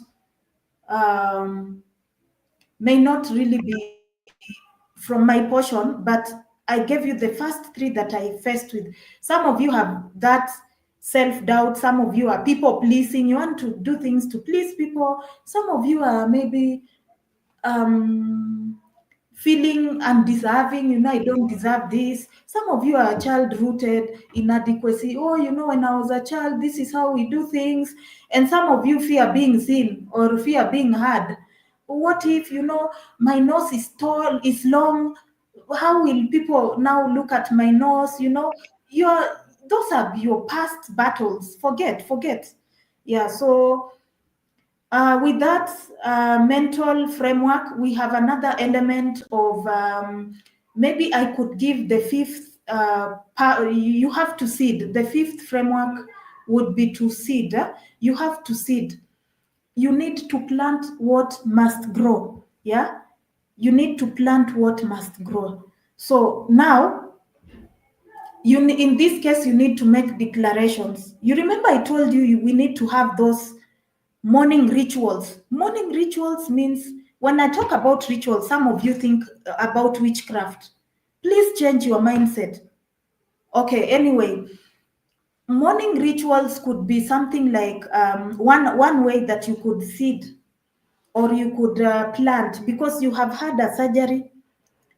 S3: um, may not really be from my portion, but I gave you the first three that I faced with. Some of you have that self doubt. Some of you are people pleasing. You want to do things to please people. Some of you are maybe um feeling undeserving, I don't deserve this. Some of you are child rooted inadequacy. Oh, when I was a child, this is how we do things. And some of you fear being seen or fear being heard. What if, my nose is tall, is long? How will people now look at my nose? Your Those are your past battles. Forget. Yeah. So with that mental framework, we have another element of, maybe I could give the fifth. You have to seed. The fifth framework would be to seed. You have to seed. You need to plant what must grow. Yeah, you need to plant what must grow. So now, in this case, you need to make declarations. You remember I told you we need to have those morning rituals. Morning rituals means, when I talk about rituals, some of you think about witchcraft. Please change your mindset. Okay, anyway, morning rituals could be something like, one way that you could seed or you could plant, because you have had a surgery,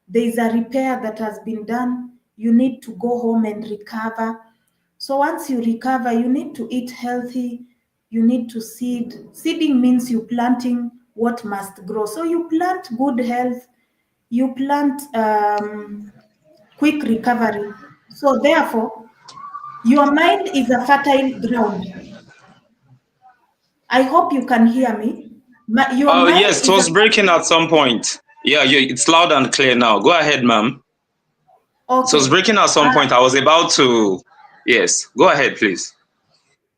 S3: there is a repair that has been done, you need to go home and recover. So once you recover, you need to eat healthy, you need to seed. Seeding means you planting what must grow. So you plant good health, you plant quick recovery. So therefore, your mind is a fertile ground. I hope you can hear me. Your
S4: Oh,
S3: mind
S4: yes, it
S3: is a
S4: was breaking at some point. Yeah, it's loud and clear now. Go ahead, ma'am. It was
S3: okay.
S4: breaking at some point. I was about to. Yes, go ahead, please.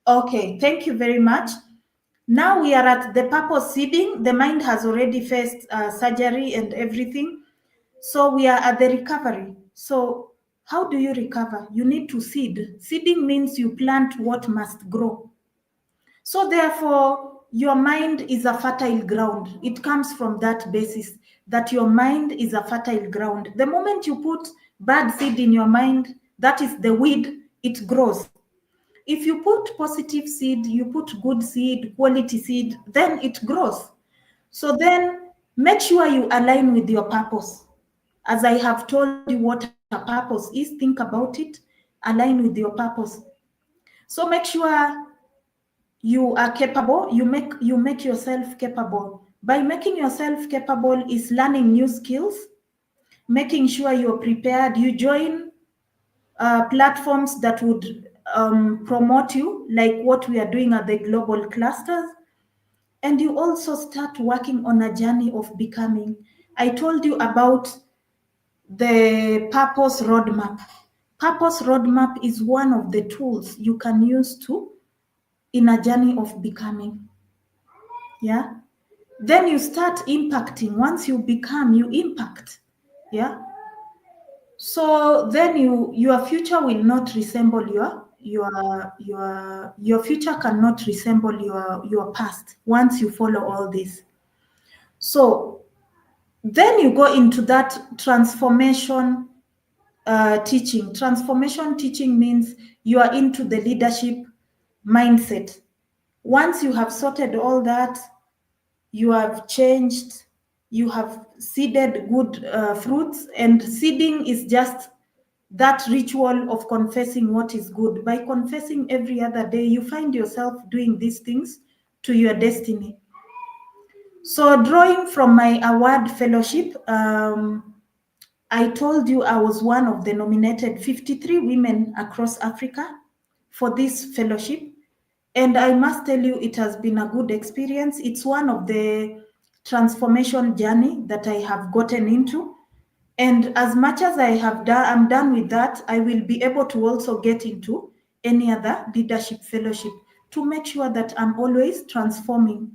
S3: Okay, thank you very much. Now we are at the purpose seeding. The mind has already faced surgery and everything. So we are at the recovery. So how do you recover? You need to seed. Seeding means you plant what must grow. So therefore, your mind is a fertile ground. It comes from that basis that your mind is a fertile ground. The moment you put bad seed in your mind, that is the weed, it grows. If you put positive seed, you put good seed, quality seed, then it grows. So then make sure you align with your purpose. As I have told you what a purpose is, think about it, align with your purpose. So make sure you are capable. You make yourself capable. By making yourself capable is learning new skills, making sure you're prepared. You join platforms that would promote you, like what we are doing at the global clusters. And you also start working on a journey of becoming. I told you about the purpose roadmap. Purpose roadmap is one of the tools you can use to in a journey of becoming. Yeah. Then you start impacting. Once you become, you impact. Yeah. So then your future will not resemble your future cannot resemble your past once you follow all this. So then you go into that transformation teaching. Transformation teaching means you are into the leadership mindset. Once you have sorted all that, you have changed, you have seeded good fruits, and seeding is just that ritual of confessing what is good. By confessing every other day, you find yourself doing these things to your destiny. So, drawing from my award fellowship, I told you I was one of the nominated 53 women across Africa for this fellowship. And I must tell you, it has been a good experience. It's one of the transformation journey that I have gotten into. And as much as I'm done with that, I will be able to also get into any other leadership fellowship to make sure that I'm always transforming.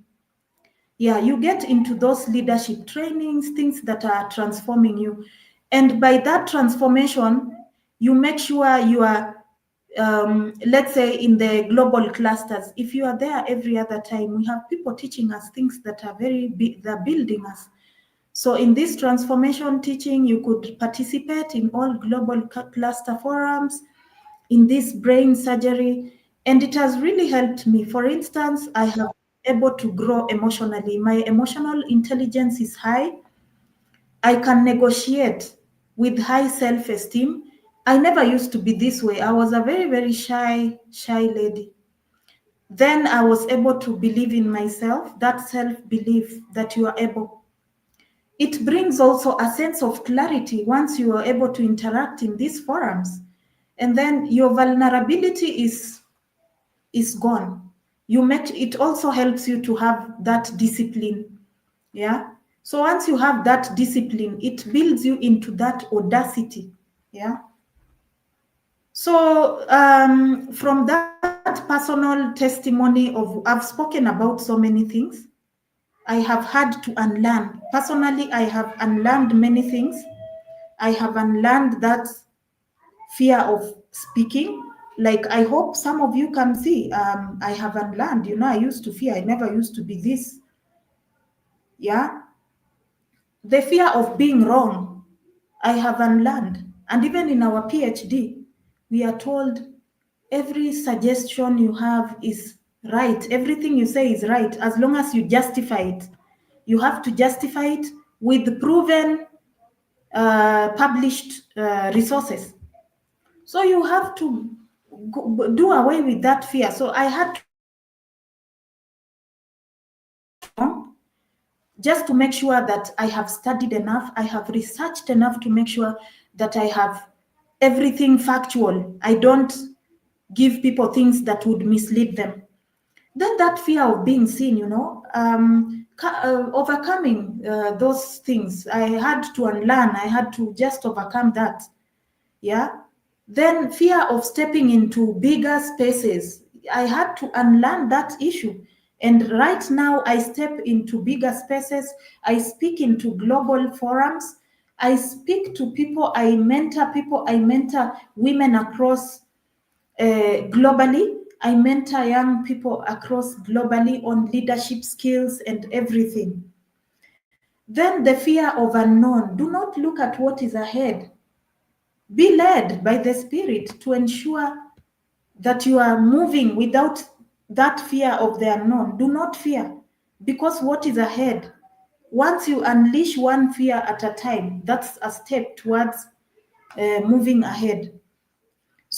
S3: Yeah, you get into those leadership trainings, things that are transforming you. And by that transformation, you make sure you are, let's say, in the global clusters. If you are there every other time, we have people teaching us things that are they're building us. So in this transformation teaching, you could participate in all global cluster forums, in this brain surgery, and it has really helped me. For instance, I have been able to grow emotionally. My emotional intelligence is high. I can negotiate with high self-esteem. I never used to be this way. I was a very, very shy lady. Then I was able to believe in myself, that self-belief that you are able. It brings also a sense of clarity once you are able to interact in these forums. And then your vulnerability is gone. It also helps you to have that discipline. Yeah. So once you have that discipline, it builds you into that audacity. Yeah. So from that personal testimony I've spoken about so many things. I have had to unlearn. Personally, I have unlearned many things. I have unlearned that fear of speaking. Like, I hope some of you can see, I have unlearned. I used to fear. I never used to be this. Yeah. The fear of being wrong, I have unlearned. And even in our PhD, we are told every suggestion you have is right. Everything you say is right as long as you justify it. You have to justify it with proven, published resources. So you have to do away with that fear. So I had to just to make sure that I have studied enough, I have researched enough to make sure that I have everything factual. I don't give people things that would mislead them. Then that fear of being seen, overcoming those things, I had to unlearn. I had to just overcome that. Yeah. Then fear of stepping into bigger spaces, I had to unlearn that issue. And right now, I step into bigger spaces. I speak into global forums. I speak to people. I mentor women across globally. I mentor young people across globally on leadership skills and everything. Then the fear of unknown. Do not look at what is ahead. Be led by the Spirit to ensure that you are moving without that fear of the unknown. Do not fear, because what is ahead, once you unleash one fear at a time, that's a step towards moving ahead.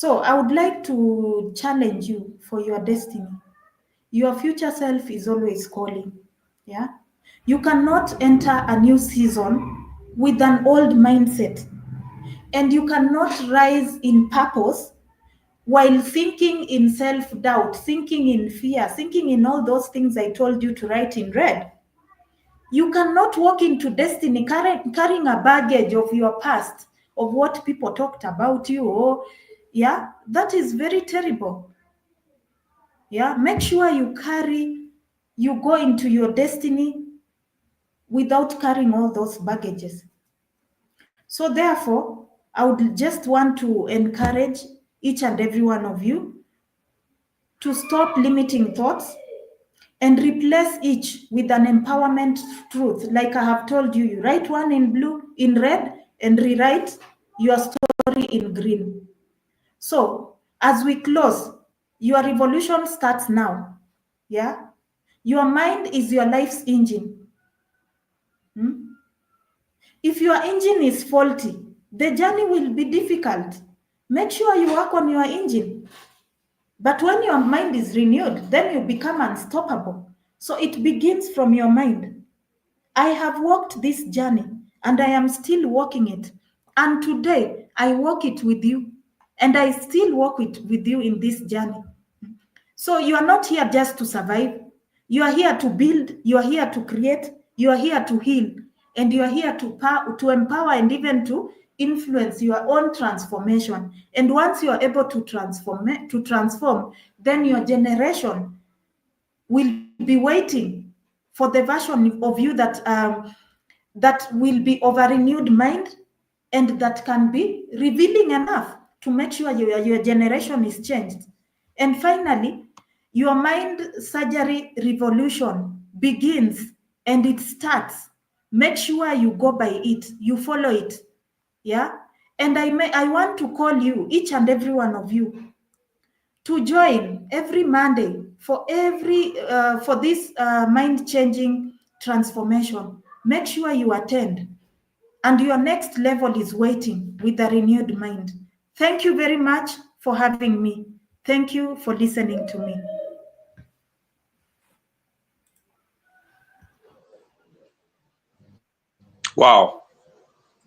S3: So I would like to challenge you for your destiny. Your future self is always calling. Yeah. You cannot enter a new season with an old mindset, and you cannot rise in purpose while thinking in self doubt, thinking in fear, thinking in all those things I told you to write in red. You cannot walk into destiny carrying a baggage of your past, of what people talked about you. Or, yeah, that is very terrible. Yeah, make sure you go into your destiny without carrying all those baggages. So, therefore, I would just want to encourage each and every one of you to stop limiting thoughts and replace each with an empowerment truth. Like I have told you, you write one in blue, in red, and rewrite your story in green. So, as we close, your revolution starts now. Yeah? Your mind is your life's engine. Hmm? If your engine is faulty, the journey will be difficult. Make sure you work on your engine. But when your mind is renewed, then you become unstoppable. So it begins from your mind. I have walked this journey and I am still walking it. And today I walk it with you. And I still walk it with you in this journey. So you are not here just to survive. You are here to build, you are here to create, you are here to heal, and you are here to empower and even to influence your own transformation. And once you are able to transform, then your generation will be waiting for the version of you that will be of a renewed mind and that can be revealing enough to make sure your generation is changed. And finally, your mind surgery revolution begins and it starts. Make sure you go by it, you follow it. Yeah. And I want to call you, each and every one of you, to join every Monday for this mind changing transformation. Make sure you attend, and your next level is waiting with a renewed mind. Thank you very much for having me. Thank you for listening to me.
S4: Wow.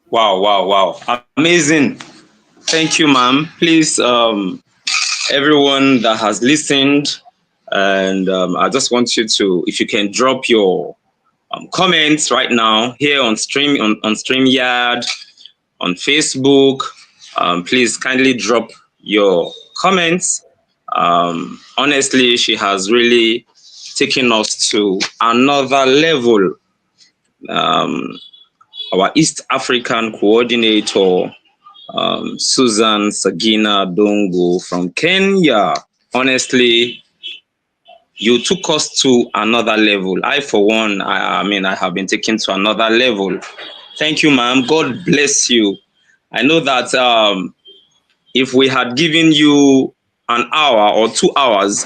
S4: Wow, wow, wow. Amazing. Thank you, ma'am. Please, everyone that has listened, and I just want you to, if you can drop your comments right now here on StreamYard, on Facebook. Please kindly drop your comments. Honestly, she has really taken us to another level. Our East African coordinator, Susan Sagina Dongo from Kenya. Honestly, you took us to another level. I, for one, I mean, I have been taken to another level. Thank you, ma'am. God bless you. I know that if we had given you an hour or 2 hours,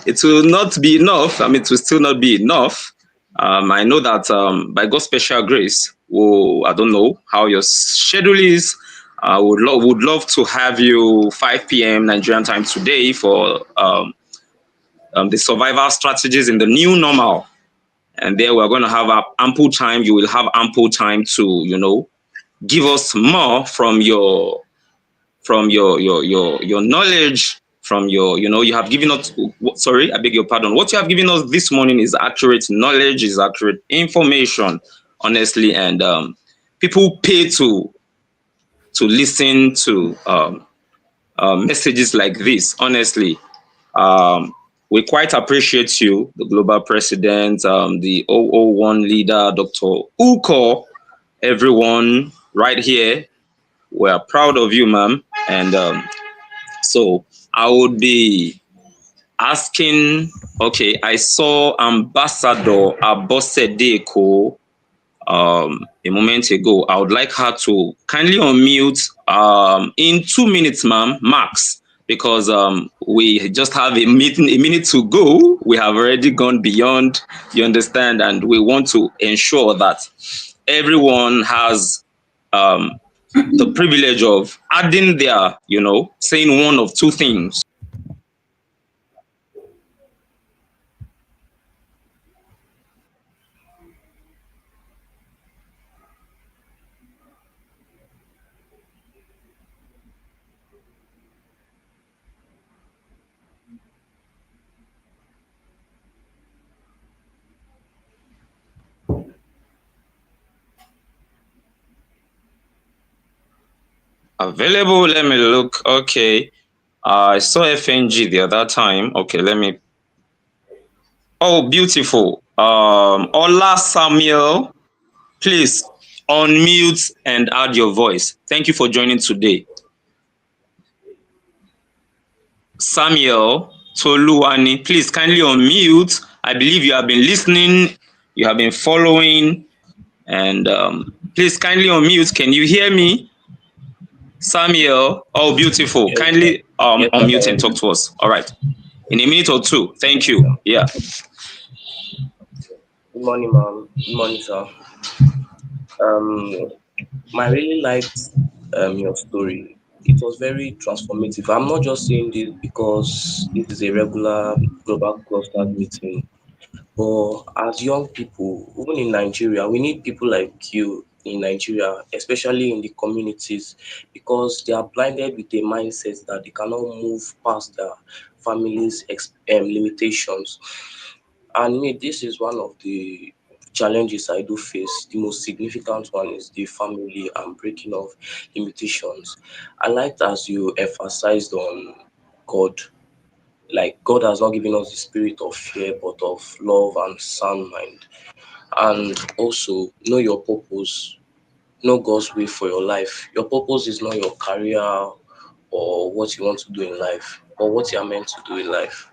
S4: it will not be enough. I mean, it will still not be enough. I know that by God's special grace, I don't know how your schedule is. I would love to have you 5 p.m. Nigerian time today for the survival strategies in the new normal. And there we're going to have ample time. You will have ample time to, give us more from your knowledge, from you have given us, sorry, I beg your pardon. What you have given us this morning is accurate knowledge, is accurate information, honestly. And people pay to listen to messages like this, honestly. We quite appreciate you, the global president, the 001 leader, Dr. Uko, everyone right here. We're proud of you, ma'am. And so I would be asking, okay, I saw Ambassador Abosedeko a moment ago. I would like her to kindly unmute in 2 minutes, ma'am, max, because we just have a minute to go. We have already gone beyond, you understand, and we want to ensure that everyone has the privilege of adding their, saying one of two things. Available, let me look. Okay. I saw FNG the other time. Okay, let me. Oh, beautiful. Ola Samuel, please unmute and add your voice. Thank you for joining today. Samuel Toluwani, please kindly unmute. I believe you have been listening, you have been following, and please kindly unmute. Can you hear me? Samuel, oh, beautiful.
S5: Yes,
S4: Kindly
S5: yes, I
S4: unmute and
S5: can.
S4: talk to us. All right. In a minute or two. Thank you. Yeah.
S5: Good morning, ma'am. Good morning, sir. Um, I really liked your story. It was very transformative. I'm not just saying this because this is a regular global cluster meeting, but as young people, even in Nigeria, we need people like you in Nigeria, especially in the communities, because they are blinded with a mindset that they cannot move past their families' limitations. And me, this is one of the challenges I do face. The most significant one is the family and breaking of limitations. I liked as you emphasized on God. Like God has not given us the spirit of fear, but of love and sound mind. And also know your purpose, know God's way for your life. Your purpose is not your career or what you want to do in life, but what you are meant to do in life.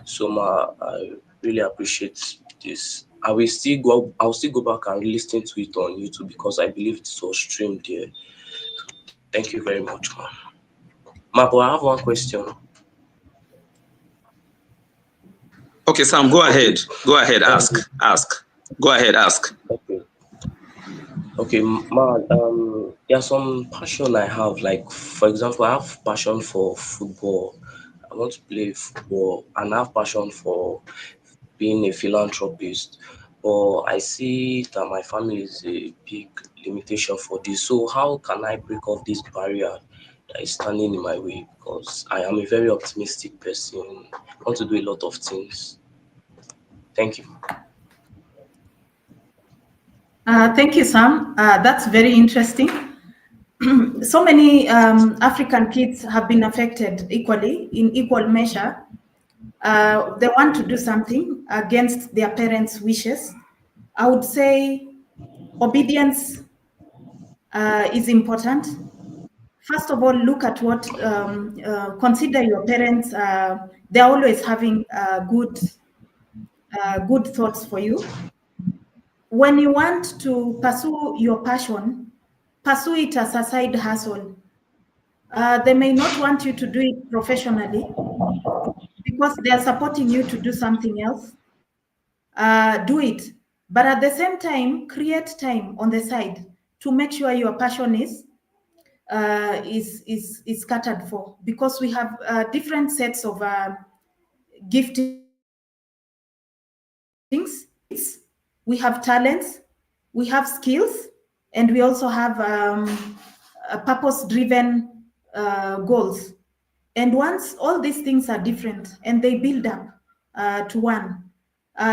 S5: So I really appreciate this. I'll still go back and listen to it on YouTube because I believe it was streamed there. Thank you very much, man. Ma, but I have one question.
S4: Okay, Sam, go
S5: Okay.
S4: ahead. Go ahead.
S5: Um,
S4: Ask. Go ahead. Ask.
S5: okay. Okay, man, there's some passion I have. Like, for example, I have passion for football. I want to play football, and I have passion for being a philanthropist. But I see that my family is a big limitation for this. So how can I break off this barrier that is standing in my way? Because I am a very optimistic person. I want to do a lot of things. Thank you.
S3: Thank you, Sam. That's very interesting. So many African kids have been affected equally, in equal measure. They want to do something against their parents' wishes. I would say obedience is important. First of all, look at consider your parents. They're always having good thoughts for you. When you want to pursue your passion, pursue it as a side hustle. They may not want you to do it professionally because they are supporting you to do something else. Do it, but at the same time, create time on the side to make sure your passion is catered for, because we have different sets of giftings. We have talents, we have skills, and we also have purpose-driven goals. And once all these things are different and they build up to one,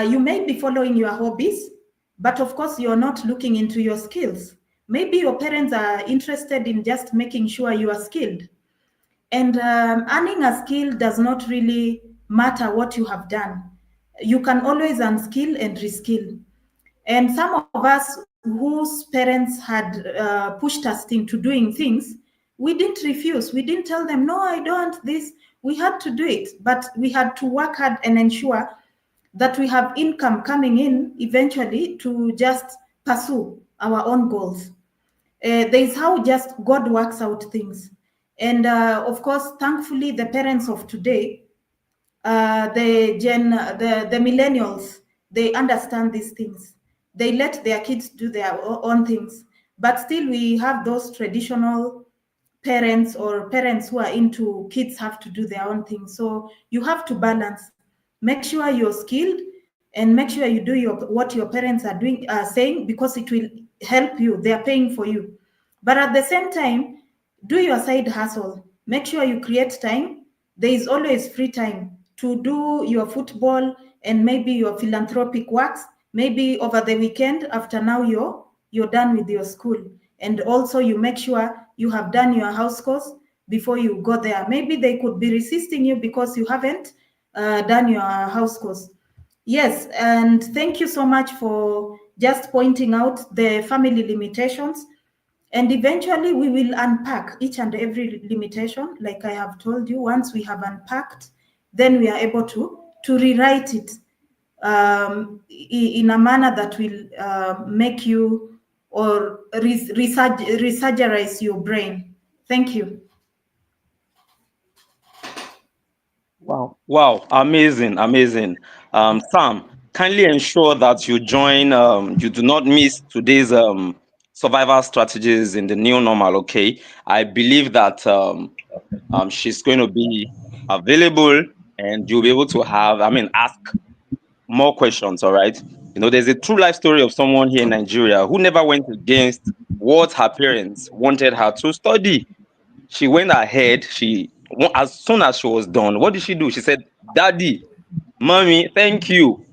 S3: you may be following your hobbies, but of course, you're not looking into your skills. Maybe your parents are interested in just making sure you are skilled. And earning a skill does not really matter what you have done. You can always unskill and reskill. And some of us whose parents had pushed us into doing things, we didn't refuse. We didn't tell them, no, I don't want this. We had to do it, but we had to work hard and ensure that we have income coming in eventually to just pursue our own goals. There's how just God works out things. And of course, thankfully, the parents of today, the millennials, they understand these things. They let their kids do their own things. but still we have those traditional parents or parents who are into kids have to do their own thing. So you have to balance. Make sure you're skilled and make sure you do what your parents are doing saying, because it will help you. They are paying for you. But at the same time, do your side hustle. Make sure you create time. There is always free time to do your football and maybe your philanthropic works. Maybe over the weekend, after now you're done with your school, and also you make sure you have done your house course before you go there. Maybe they could be resisting you because you haven't done your house course. Yes, and thank you so much for just pointing out the family limitations. And eventually we will unpack each and every limitation. Like I have told you, once we have unpacked, then we are able to rewrite it in a manner that will make you or resurgerize your brain. Thank you.
S4: Wow, amazing, amazing. Sam, kindly ensure that you join, you do not miss today's survival strategies in the new normal, okay? I believe that she's going to be available and you'll be able to have, ask more questions, all right? There's a true life story of someone here in Nigeria who never went against what her parents wanted her to study. She went ahead. As soon as she was done, what did she do? She said, "Daddy, mommy, thank you.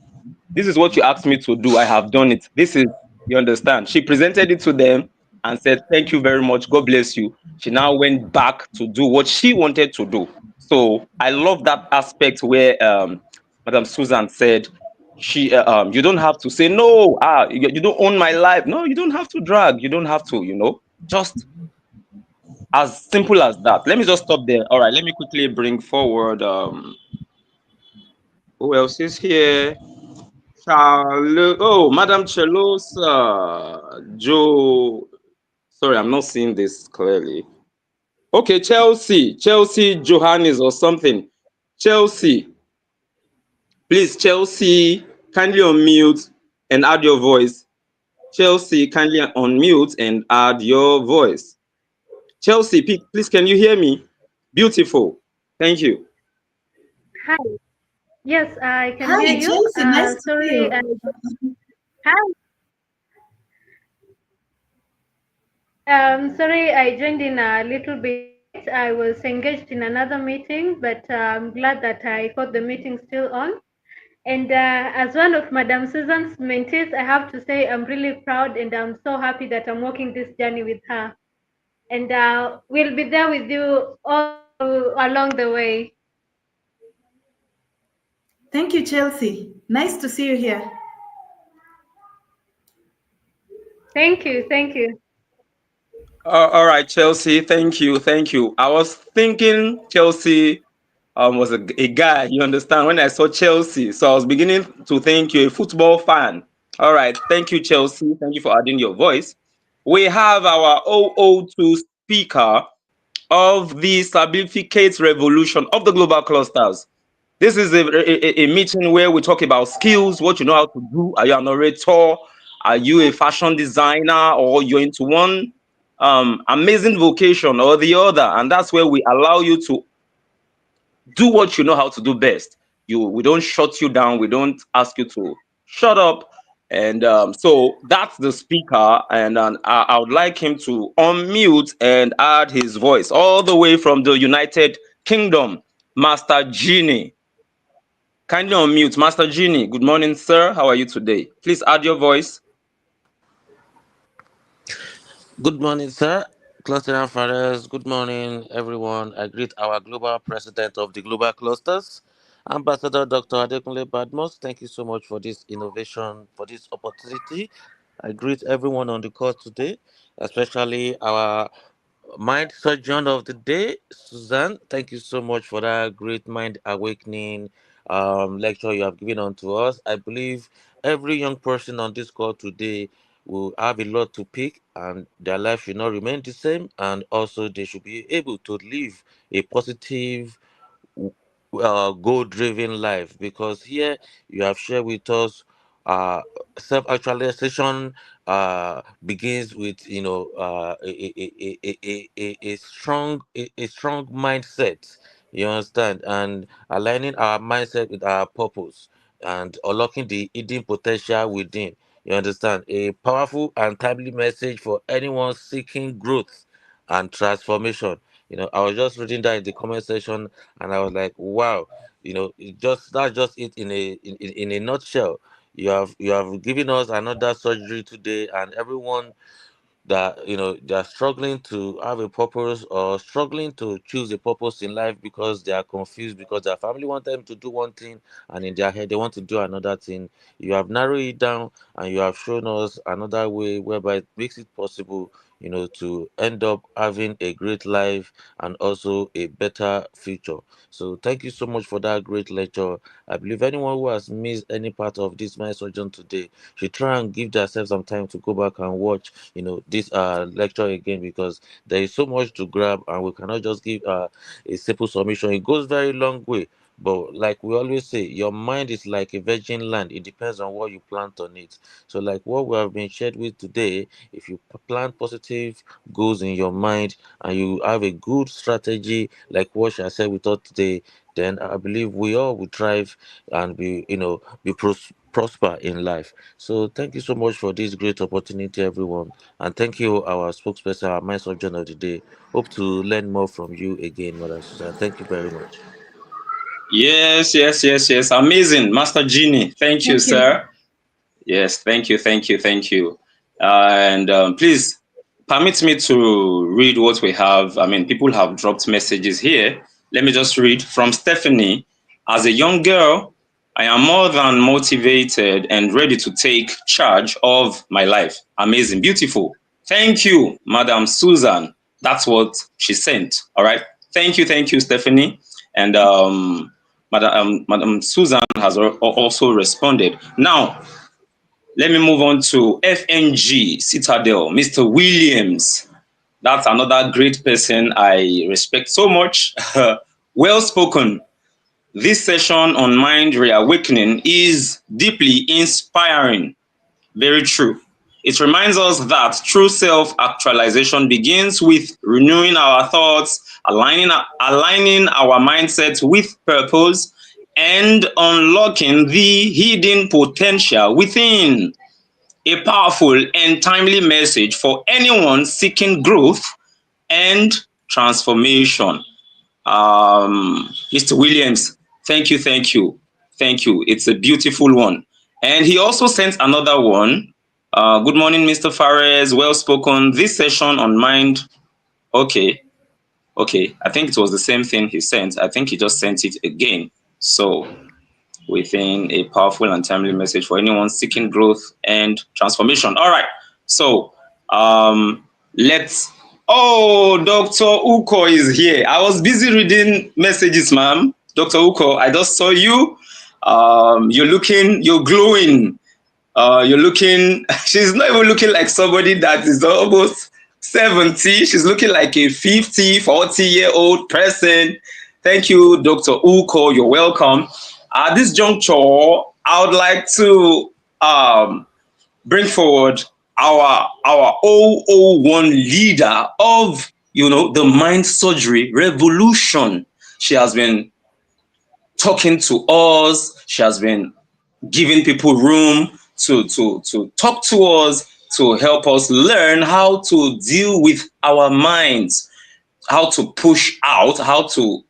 S4: This is what you asked me to do. I have done it. This is, you understand." She presented it to them and said, "Thank you very much. God bless you." She now went back to do what she wanted to do. So I love that aspect where Madam Susan said, you don't have to say no. You don't own my life. No, you don't have to drag. You don't have to. Just as simple as that. Let me just stop there. All right, let me quickly bring forward who else is here? Madam Chelosa. Joe. Sorry, I'm not seeing this clearly. Okay, Chelsea Johannes or something. Chelsea. Please, Chelsea, kindly unmute and add your voice. Chelsea, kindly unmute and add your voice. Chelsea, please, can you hear me? Beautiful. Thank you.
S6: Hi. Yes, I can hear
S3: Hi,
S6: you.
S3: Chelsea. Nice to see
S6: Sorry.
S3: you.
S6: Hi. Sorry, I joined in a little bit late. I was engaged in another meeting, but I'm glad that I got the meeting still on. And as one of Madam Susan's mentees, I have to say I'm really proud and I'm so happy that I'm walking this journey with her. And we'll be there with you all along the way.
S3: Thank you, Chelsea. Nice to see you here.
S6: Thank you. Thank you.
S4: All right, Chelsea. Thank you. Thank you. I was thinking Chelsea was a guy, you understand, when I saw Chelsea. So I was beginning to think you're a football fan. All right. Thank you, Chelsea. Thank you for adding your voice. We have our 002 speaker of the certificate revolution of the global clusters. This is a meeting where we talk about skills, what you know how to do. Are you an orator? Are you a fashion designer? Or you're into one amazing vocation or the other? And that's where we allow you to do what you know how to do best. We don't shut you down. We don't ask you to shut up. And so that's the speaker, and I would like him to unmute and add his voice all the way from the United Kingdom, Master Genie. Kindly unmute, Master Genie. Good morning, sir. How are you today? Please add your voice.
S7: Good morning, sir. Cluster and Fathers. Good morning, everyone. I greet our global president of the Global Clusters, Ambassador Dr. Adekunle Badmos. Thank you so much for this innovation, for this opportunity. I greet everyone on the call today, especially our mind surgeon of the day, Suzanne. Thank you so much for that great mind awakening lecture you have given on to us. I believe every young person on this call today will have a lot to pick, and their life should not remain the same, and also they should be able to live a positive, goal driven life, because here you have shared with us uh, self-actualization begins with a strong mindset. You understand, and aligning our mindset with our purpose and unlocking the hidden potential within. You understand, a powerful and timely message for anyone seeking growth and transformation. I was just reading that in the comment section, and I was like, wow. That's just it in a nutshell. You have given us another surgery today, and everyone that they are struggling to have a purpose or struggling to choose a purpose in life because they are confused because their family want them to do one thing and in their head they want to do another thing. You have narrowed it down and you have shown us another way whereby it makes it possible to end up having a great life and also a better future. So thank you so much for that great lecture. I believe anyone who has missed any part of this my surgeon today should try and give themselves some time to go back and watch this lecture again, because there is so much to grab and we cannot just give a simple submission. It goes very long way, but like we always say, your mind is like a virgin land. It depends on what you plant on it. So like what we have been shared with today, if you plant positive goals in your mind and you have a good strategy like what I said with us today, then I believe we all will thrive and be prosper in life. So thank you so much for this great opportunity, everyone. And thank you, our spokesperson, our mind surgeon of the day. Hope to learn more from you again, Madam Susan. Thank you very much.
S4: Yes, yes, yes, yes. Amazing, Master Genie. Thank you,
S3: Thank you.
S4: sir. Yes, thank you, thank you, thank you. And please permit me to read what we have. I mean, people have dropped messages here. Let me just read from Stephanie. As a young girl, I am more than motivated and ready to take charge of my life. Amazing, beautiful. Thank you, Madam Susan. That's what she sent. All right. Thank you, Stephanie. And Madam Susan has also responded. Now, let me move on to FNG Citadel, Mr. Williams. That's another great person I respect so much. Well spoken. This session on mind reawakening is deeply inspiring. Very true. It reminds us that true self actualization begins with renewing our thoughts, aligning our mindset with purpose, and unlocking the hidden potential within. A powerful and timely message for anyone seeking growth and transformation. Mr. Williams, thank you, thank you, thank you. It's a beautiful one. And he also sent another one. Good morning, Mr. Fares. Well spoken. This session on mind. Okay, okay. I think it was the same thing he sent. I think he just sent it again. So within a powerful and timely message for anyone seeking growth and transformation. All right. So let's. Oh, Dr. Uko is here. I was busy reading messages, ma'am. Dr. Uko, I just saw you. You're glowing. You're looking, she's not even looking like somebody that is almost 70. She's looking like a 50, 40-year-old person. Thank you, Dr. Uko. You're welcome. At this juncture, I would like to bring forward our 001 leader of the mind surgery revolution. She has been talking to us. She has been giving people room to talk to us, to help us learn how to deal with our minds, how to push out, how to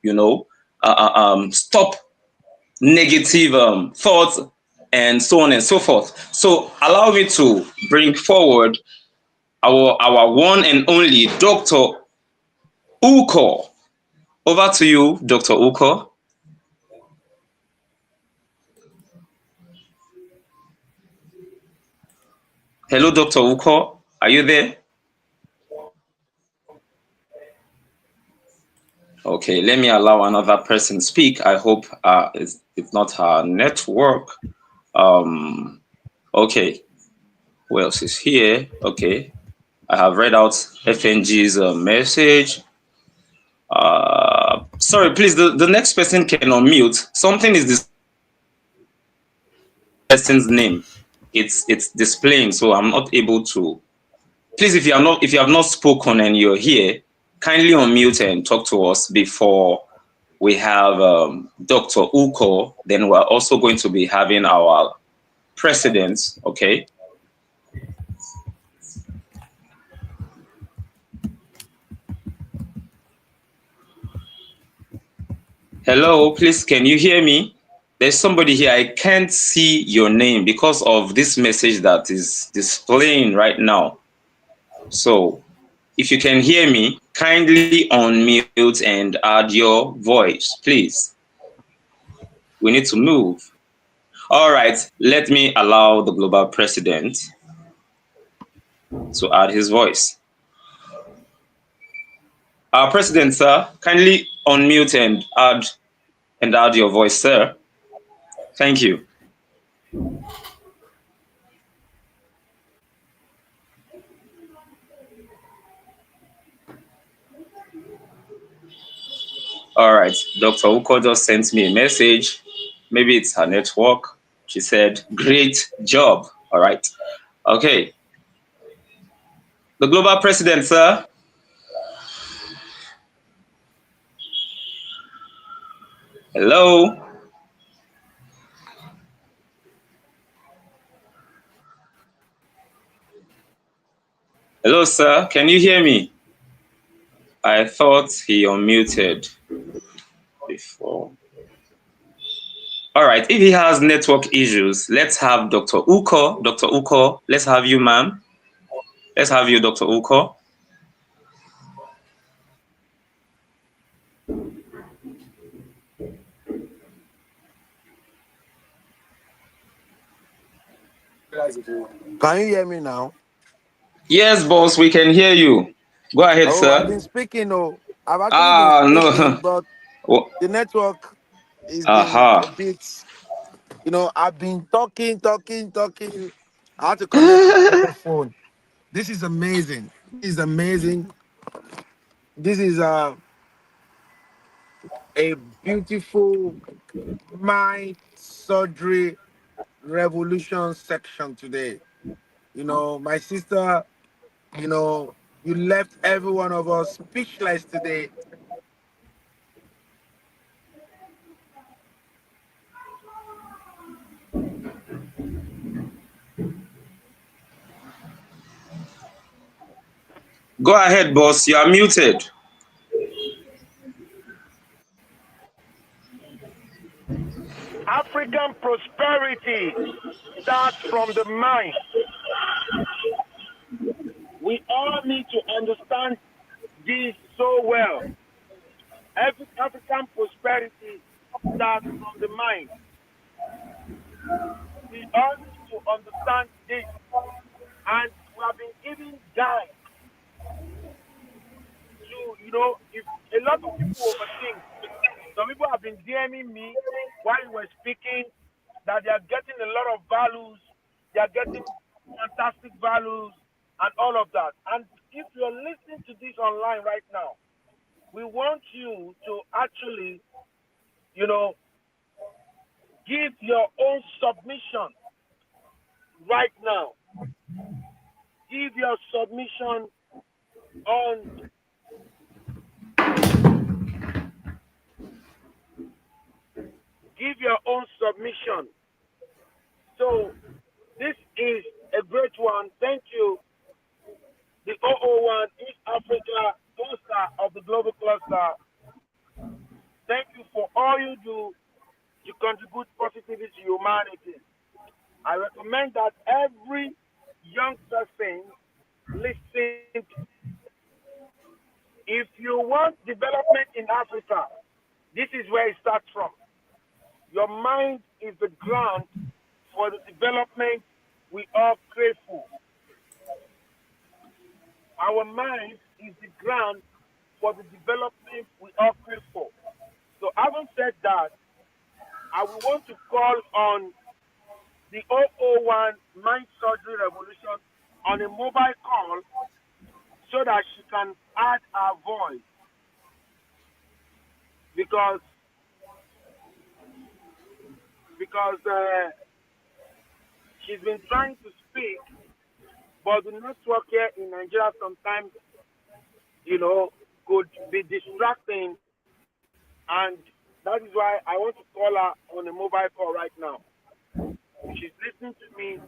S4: stop negative thoughts, and so on and so forth. So allow me to bring forward our one and only Dr. Uko. Over to you, Dr. Uko. Hello, Dr. Uko. Are you there? Okay, let me allow another person speak. I hope it's not her network. Okay, who else is here? Okay, I have read out FNG's message. Sorry, please, the next person can unmute. Something is this person's name. it's displaying, so I'm not able to. Please, if you have not spoken and you're here, kindly unmute and talk to us before we have Dr. Uko. Then we're also going to be having our presidents. Okay. Hello, please, can you hear me? There's somebody here. I can't see your name because of this message that is displaying right now. So if you can hear me, kindly unmute and add your voice, please. We need to move. All right, let me allow the global president to add his voice. Our president, sir, kindly unmute and add your voice, sir. Thank you. All right, Dr. Uko just sent me a message. Maybe it's her network. She said, great job. All right. Okay. The global president, sir. Hello. Hello, sir. Can you hear me? I thought he unmuted before. All right. If he has network issues, let's have Dr. Uko. Dr. Uko, let's have you, ma'am. Let's have you, Dr. Uko.
S1: Can you hear me now?
S4: Yes, boss, we can hear you. Go ahead,
S1: Oh, I've
S4: sir.
S1: been speaking. Oh, I've actually been
S4: Ah,
S1: speaking,
S4: no.
S1: but
S4: Oh,
S1: the network has been a
S4: aha.
S1: bit. I've been talking. I had to connect to another phone. This is amazing. This is amazing. This is a beautiful mind surgery revolution section today. My sister, you left every one of us speechless today.
S4: Go ahead, boss. You are muted.
S1: African prosperity starts from the mind. We all need to understand this so well. Every African prosperity starts from the mind. We all need to understand this. And we have been given guide to, if a lot of people overthink. Some people have been DMing me while you were speaking that they are getting a lot of values, they are getting fantastic values and all of that. And if you're listening to this online right now, we want you to actually, give your own submission right now. Give your submission on give your own submission. So this is a great one. Thank you, the 001 East Africa cluster of the global cluster. Thank you for all you do to contribute positively to humanity. I recommend that every young person listen. If you want development in Africa, this is where it starts from. Your mind is the ground for the development we all crave for. Our mind is the ground for the development we all crave for. So having said that, I will want to call on the 001 Mind Surgery Revolution on a mobile call so that she can add her voice because She's been trying to speak, but the network here in Nigeria sometimes, could be distracting, and that is why I want to call her on a mobile call right now. If she's listening to me,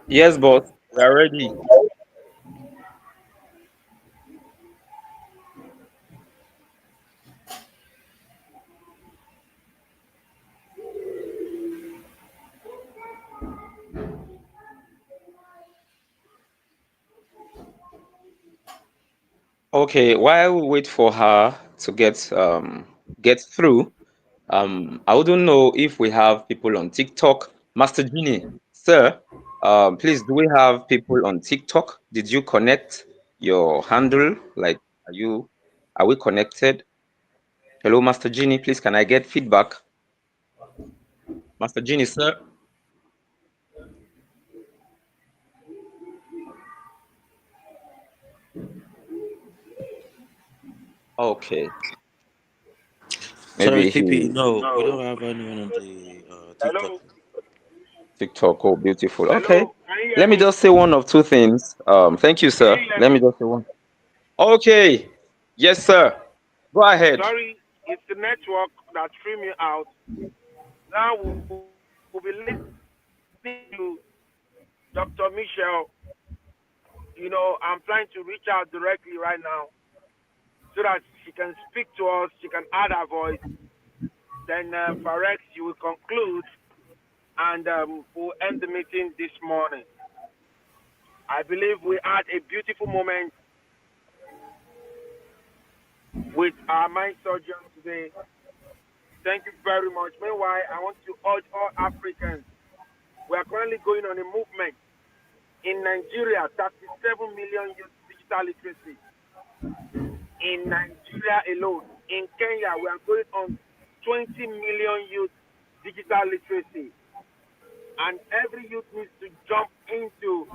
S4: Yes, boss. We are ready. Okay, while we wait for her to get through, I wouldn't know if we have people on TikTok. Master Genie, sir, please, do we have people on TikTok? Did you connect your handle? Like, are we connected? Hello, Master Genie, please, can I get feedback? Master Genie, sir. Okay,
S7: Sorry,
S4: maybe
S7: TP.
S4: he
S7: No, we don't
S1: no.
S7: have anyone on the TikTok.
S1: Hello,
S4: TikTok. Oh, beautiful. Okay,
S1: hello, can you hear
S4: let me
S1: me?
S4: just say one of two things. Thank you,
S1: Can
S4: sir.
S1: you hear
S4: Let me
S1: me?
S4: just say one. Okay, yes, sir. Go ahead.
S1: Sorry, it's the network that threw me out. Now we'll be listening to Dr. Michelle. I'm trying to reach out directly right now so that she can speak to us. She can add her voice. Then, Farex, you will conclude, and we'll end the meeting this morning. I believe we had a beautiful moment with our mind surgeon today. Thank you very much. Meanwhile, I want to urge all Africans. We are currently going on a movement in Nigeria, 37 million youth digital literacy. In Nigeria alone, in Kenya, we are going on 20 million youth digital literacy. And every youth needs to jump into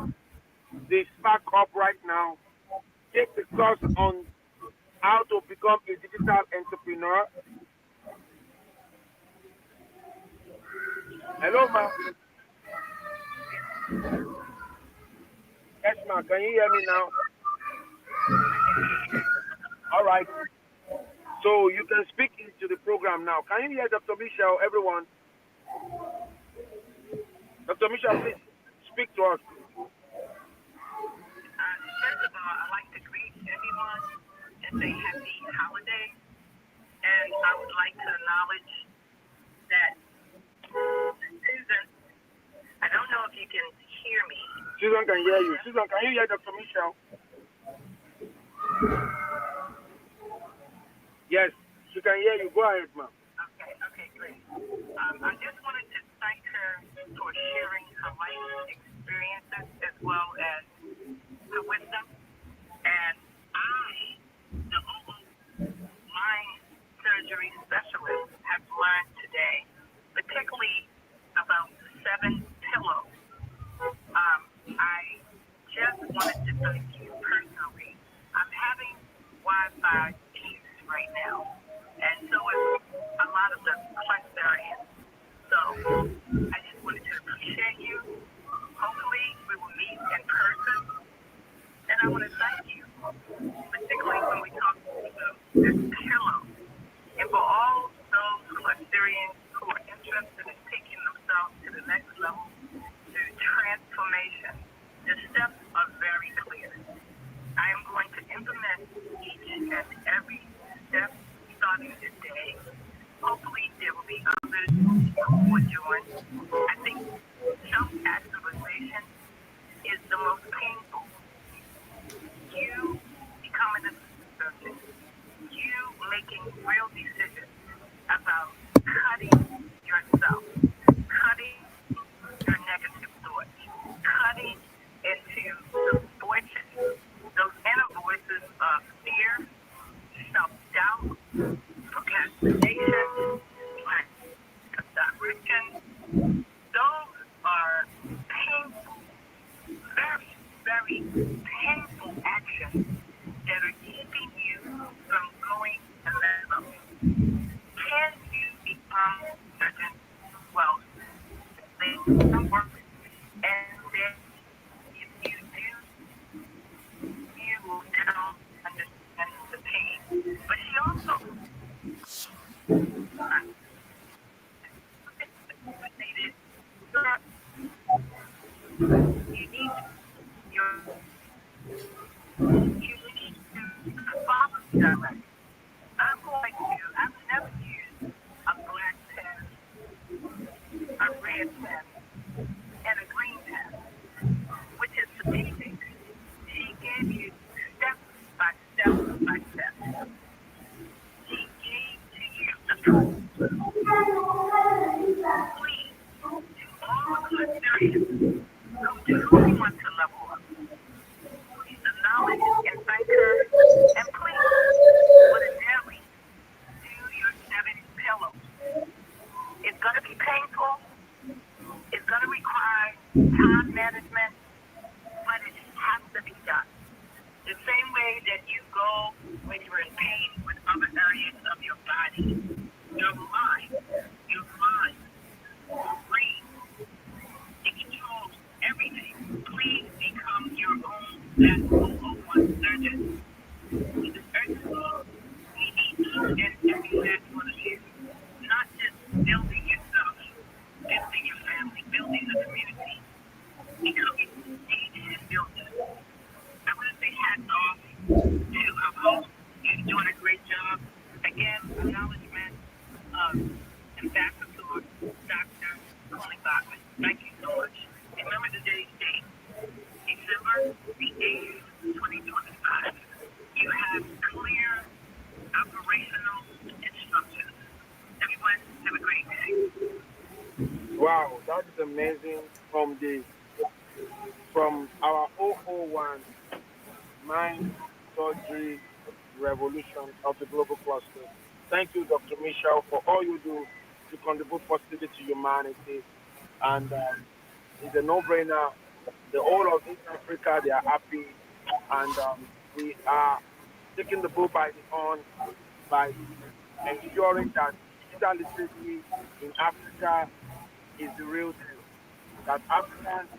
S1: the spark up right now. Take the course on how to become a digital entrepreneur. Hello, ma. Yes, ma. Can you hear me now? All right. So you can speak into the program now. Can you hear Dr. Michelle, everyone? Dr. Michelle, please speak to us.
S8: First of all, I'd like to greet everyone and say happy holiday. And I would like to acknowledge that Susan, I don't know if you can hear me.
S1: Susan can hear you. Susan, can you hear Dr. Michelle? Yes, she can hear you. Go ahead, ma'am.
S8: Okay, great. I just wanted to thank her for sharing her life experiences as well as her wisdom. And I, the mind surgery specialist, have learned today, particularly about 7 pillows. I just wanted to thank you personally. I'm having Wi-Fi issues right now, and so is a lot of the cluster areas. So I just wanted to appreciate you. Hopefully we will meet in person. And I want to thank you, particularly when we talk about this pillow. And for all those clusterians who are interested in taking themselves to the next level through transformation, the steps are very clear. I am going to implement each and every step starting today. Hopefully there will be others who will join. I think self-actualization is the most painful. You becoming a person, you making real decisions about cutting yourself, cutting your negative thoughts, cutting into the voices, those inner voices of fear, self-doubt, procrastination, very painful actions that are keeping you from going to that level. Can you become certain wealth? They work, and then if you do, you will still understand the pain. But she also stated that you need your you need to follow the direction. I've never used a black pen, a red pen, and a green pen, which is strategic. She gave you step by step by step. She gave to you the tools. Please, to all Clusterians who truly want to level up, please acknowledge and thank her. And please, with a daily, do your 7 pillows. It's going to be painful. It's going to require time management, but it has to be done. The same way that you go when you're in pain with other areas of your body, your mind, your brain, it controls everything. Please become your own that 001 surgeon. With the urgency, we need each and every last one of you, not just building yourself, building your family, building the community, becoming agent builders. I want to say hats off to our host. You're doing a great job. Again, acknowledgement of Ambassador Dr. Connie Bachman. Thank you so much. Remember today's date, December the 8th, 2025. You have clear operational instructions. Everyone, have a great day.
S1: Wow, that is amazing from our 001 mind surgery revolution of the global cluster. Thank you, Dr. Michelle, for all you do to contribute positively to humanity. And it's a no-brainer. The whole of East Africa, they are happy, and we are taking the bull by the horn by ensuring that digital literacy in Africa is the real deal. That Africans,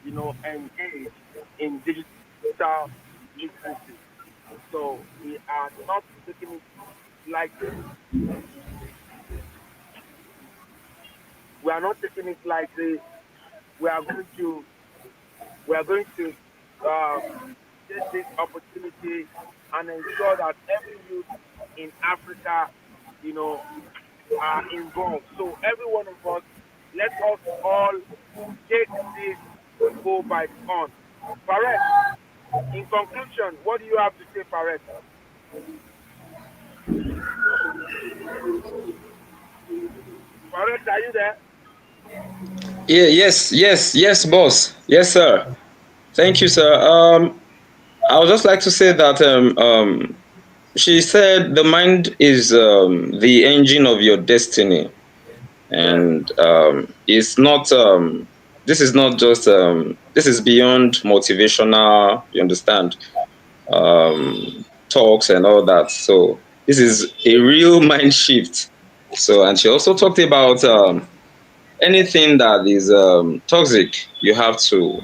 S1: engage in digital literacy. So we are not taking it lightly. We are not taking it lightly. We are going to we are going to uh, take this opportunity and ensure that every youth in Africa, you know, are involved. So every one of us, let us all take this go by the horn. Faret, in conclusion, what do you have to say, Faret? Faret, are you there?
S4: Yeah, yes, boss. Yes, sir. Thank you, sir. I would just like to say that she said the mind is the engine of your destiny,
S1: Yes.
S4: and it's not. This is not just. This is beyond motivational. You understand? Talks and all that. So this is a real mind shift. So, and she also talked about anything that is toxic. You have to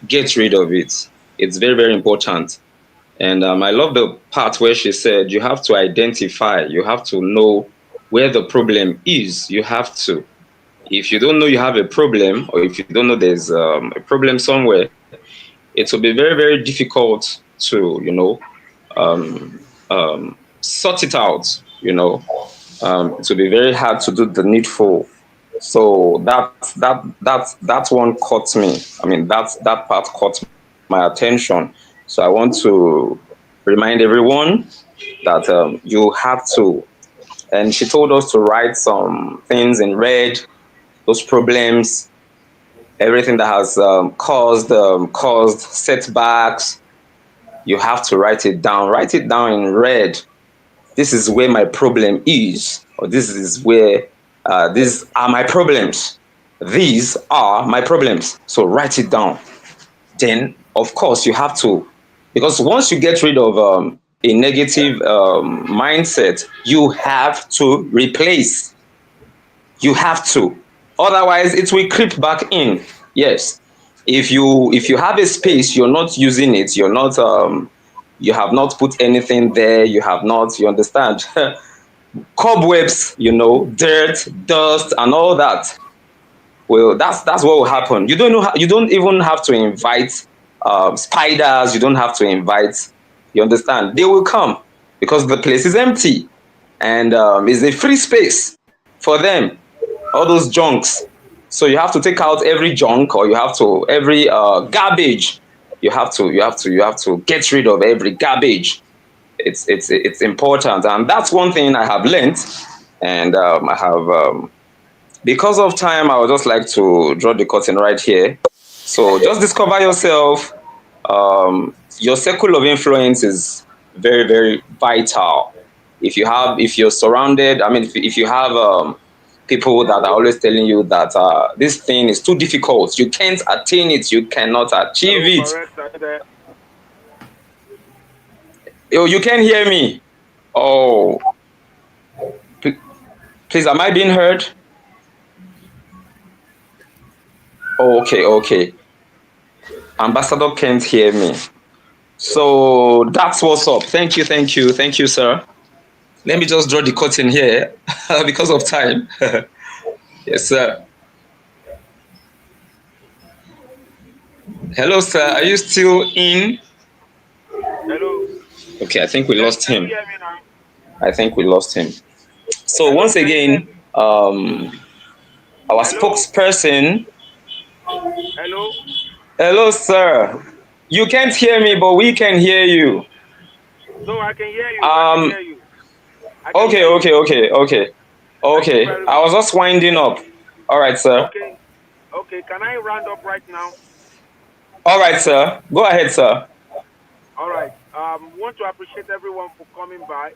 S4: get rid of it. It's very, very important. And I love the part where she said you have to identify, you have to know where the problem is. You have to. If you don't know you have a problem, or if you don't know there's a problem somewhere, it will be very, very difficult to, sort it out. It will be very hard to do the needful. So that one caught me. I mean, that part caught my attention. So I want to remind everyone that you have to. And she told us to write some things in red, those problems, everything that has caused setbacks. You have to write it down. Write it down in red. This is where my problem is, or this is where these are my problems. These are my problems. So write it down. Then of course you have to, because once you get rid of a negative mindset, you have to replace. You have to, otherwise it will creep back in. Yes, if you have a space, you're not using it, you're not you have not put anything there, you have not, you understand, cobwebs, dirt, dust and all that. Well, that's what will happen. You don't even have to invite spiders. You don't have to invite. You understand? They will come because the place is empty, and it's a free space for them. All those junks. So you have to take out every junk, or you have to every garbage. You have to get rid of every garbage. It's important, and that's one thing I have learned, and I have. Because of time, I would just like to draw the curtain right here. So just discover yourself. Your circle of influence is very, very vital. If you're surrounded, I mean, if you have people that are always telling you that this thing is too difficult, you can't attain it, you cannot achieve
S9: Hello,
S4: it.
S9: correct. Are you there?
S4: Oh, you can hear me. Oh, pl- please, am I being heard? Oh, okay, okay. Ambassador can't hear me. So that's what's up. Thank you, thank you, thank you, sir. Let me just draw the curtain here because of time. Yes, sir. Hello, sir. Are you still in?
S9: Hello.
S4: Okay, I think we lost
S9: Can you
S4: him.
S9: hear me now?
S4: I think we lost him. So
S9: Hello,
S4: once
S9: can you hear
S4: again,
S9: me?
S4: our
S9: Hello.
S4: spokesperson.
S9: Hello.
S4: Hello, sir. You can't hear me, but we can hear you.
S9: No, I can hear you. I can
S4: Um.
S9: hear you. I can
S4: Okay,
S9: hear you.
S4: okay, okay, okay,
S9: Thank you
S4: okay.
S9: very
S4: I
S9: much.
S4: was just winding up. All right, sir.
S9: Okay. Okay. Can I round up right now?
S4: All right, sir. Go ahead, sir.
S9: All right. Want to appreciate everyone for coming by.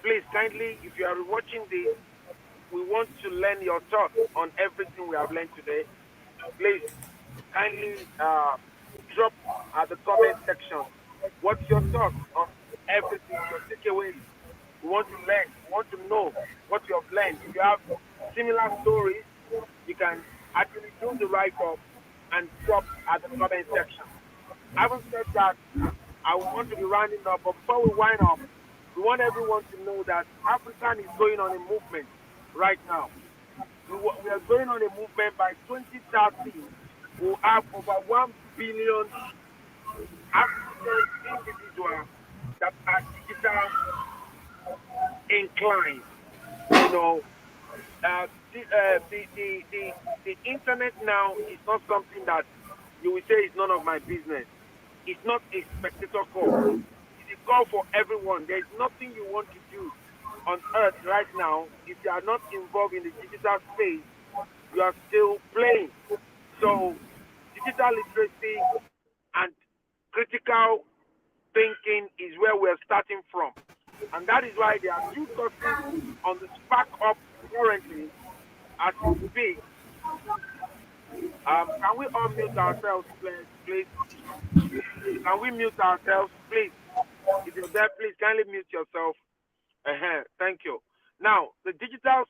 S9: Please, kindly, if you are watching this, we want to learn your thoughts on everything we have learned today. Please, kindly drop at the comment section. What's your thoughts on everything, your takeaways? We want to learn. We want to know what you have learned. If you have similar stories, you can actually do the write up and drop at the comment section. Having said that, I want to be rounding up, but before we wind up, we want everyone to know that African is going on a movement right now. We are going on a movement by 2030. We'll have over 1 billion African individuals that are digital inclined. You know, the internet now is not something that you will say is none of my business. It's not a spectator call. It's a call for everyone. There is nothing you want to do on earth right now if you are not involved in the digital space. You are still playing. So, digital literacy and critical thinking is where we're starting from. And that is why there are two courses on the Spark Up currently as we speak. Can we all mute ourselves, please? Can we mute ourselves, please? If you're there, please kindly mute yourself. Thank you. Now, the digital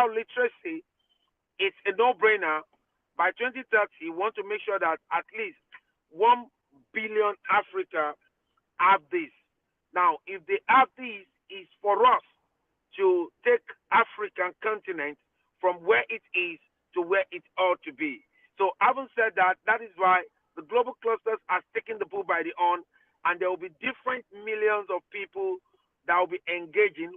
S9: literacy is a no-brainer. By 2030, we want to make sure that at least 1 billion Africa have this. Now, if they have this, is for us to take African continent from where it is to where it ought to be. So, having said that, that is why the global clusters are taking the bull by the horn, and there will be different millions of people that will be engaging.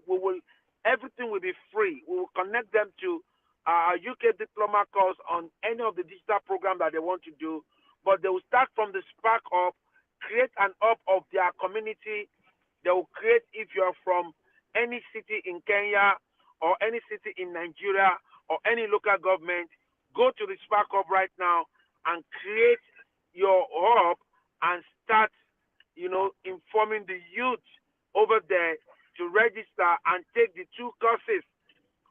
S9: Everything will be free. We will connect them to UK diploma course on any of the digital program that they want to do, but they will start from the spark up, create an up of their community. They will create, if you are from any city in Kenya or any city in Nigeria or any local government, go to the Spark Hub right now and create your hub and start, informing the youth over there to register and take the two courses.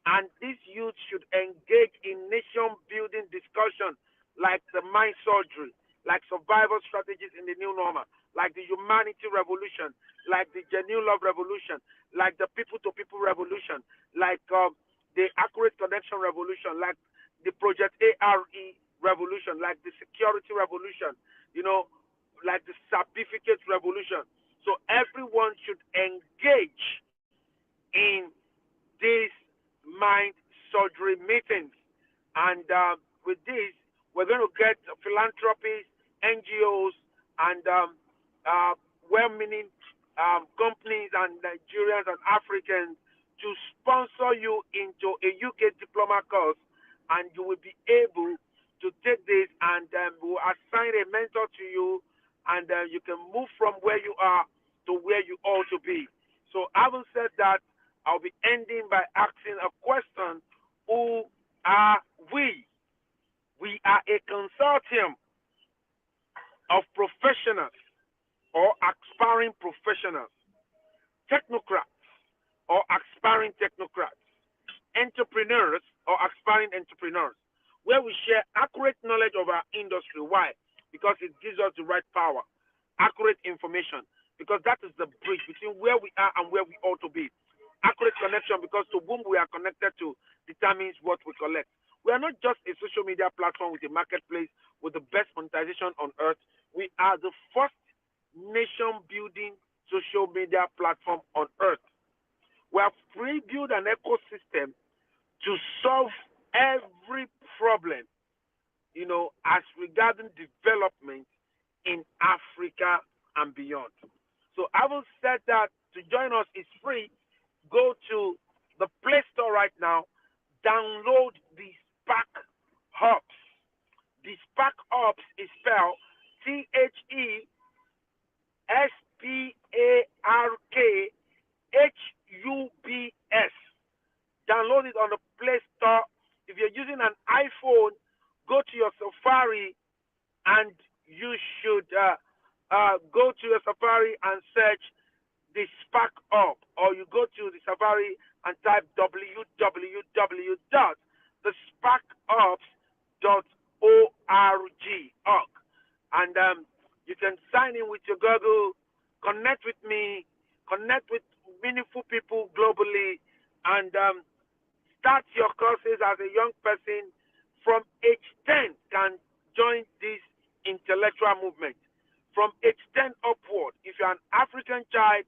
S9: And these youth should engage in nation building discussion like the mind surgery. like survival strategies in the new normal, like the humanity revolution, like the genuine love revolution, like the people-to-people revolution, like the accurate connection revolution, like the Project ARE revolution, like the security revolution, like the certificate revolution. So everyone should engage in these mind surgery meetings. And with this, we're going to get philanthropies, NGOs, and well-meaning companies and Nigerians and Africans to sponsor you into a UK diploma course, and you will be able to take this, and we'll assign a mentor to you, and you can move from where you are to where you ought to be. So having said that, I'll be ending by asking a question. Who are we? We are a consortium of professionals or aspiring professionals, technocrats or aspiring technocrats, entrepreneurs or aspiring entrepreneurs, where we share accurate knowledge of our industry. Why? Because it gives us the right power, accurate information, because that is the bridge between where we are and where we ought to be. Accurate connection, because to whom we are connected to determines what we collect. We are not just a social media platform with a marketplace with the best monetization on earth. We are the first nation-building social media platform on earth. We have pre-built an ecosystem to solve every problem, as regarding development in Africa and beyond. So having said that, to join us is free. Go to the Play Store right now, download the Spark Hubs. The Spark Hubs is spelled THESPARKHUBS. Download it on the Play Store. If you're using an iPhone, go to your Safari, and you should go to your Safari and search the Spark Hub, or you go to the Safari and type www.thesparkhubs.org. And you can sign in with your Google, connect with me, connect with meaningful people globally, and start your courses as a young person from age 10 can join this intellectual movement. From age 10 upward, if you're an African child,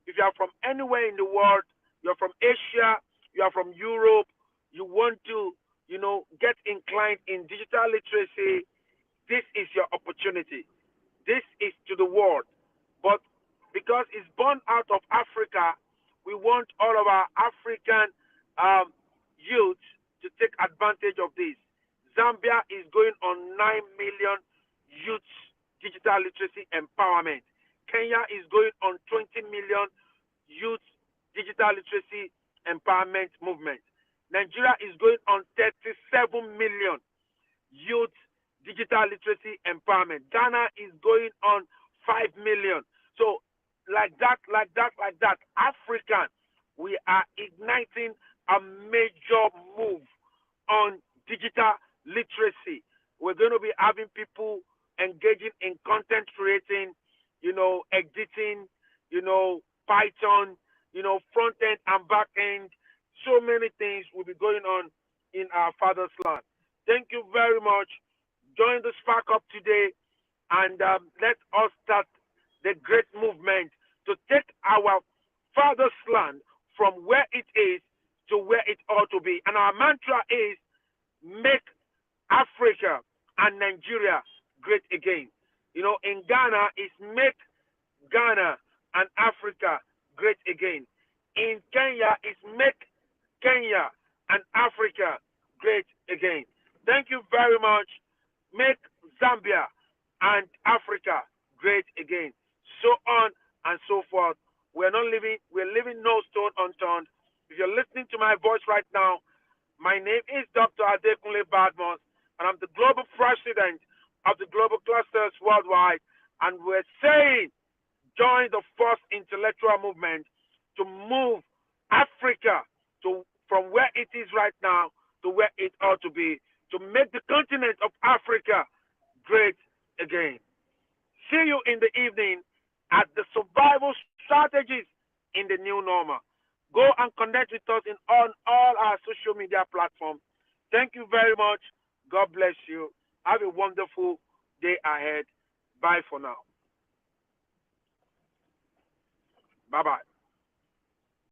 S9: if you are from anywhere in the world, you're from Asia, you are from Europe, you want to, get inclined in digital literacy, this is your opportunity. This is to the world. But because it's born out of Africa, we want all of our African youth to take advantage of this. Zambia is going on 9 million youth digital literacy empowerment. Kenya is going on 20 million youth digital literacy empowerment movement. Nigeria is going on 37 million youth digital literacy empowerment. Ghana is going on 5 million. So like that, African, we are igniting a major move on digital literacy. We're going to be having people engaging in content creating, editing, Python, front end and back end. So many things will be going on in our father's land. Thank you very much. Join the Spark Up today, and let us start the great movement to take our father's land from where it is to where it ought to be. And our mantra is make Africa and Nigeria great again. In Ghana, it's make Ghana and Africa great again. In Kenya, it's make Kenya and Africa great again. Thank you very much. Make Zambia and Africa great again. So on and so forth. We're leaving no stone unturned. If you're listening to my voice right now, my name is Dr. Adekunle Badmos, and I'm the global president of the Global Clusters Worldwide. And we're saying, join the first intellectual movement to move Africa from where it is right now to where it ought to be, to make the continent of Africa great again. See you in the evening at the survival strategies in the new normal. Go and connect with us on all our social media platforms. Thank you very much. God bless you. Have a wonderful day ahead. Bye for now. Bye bye.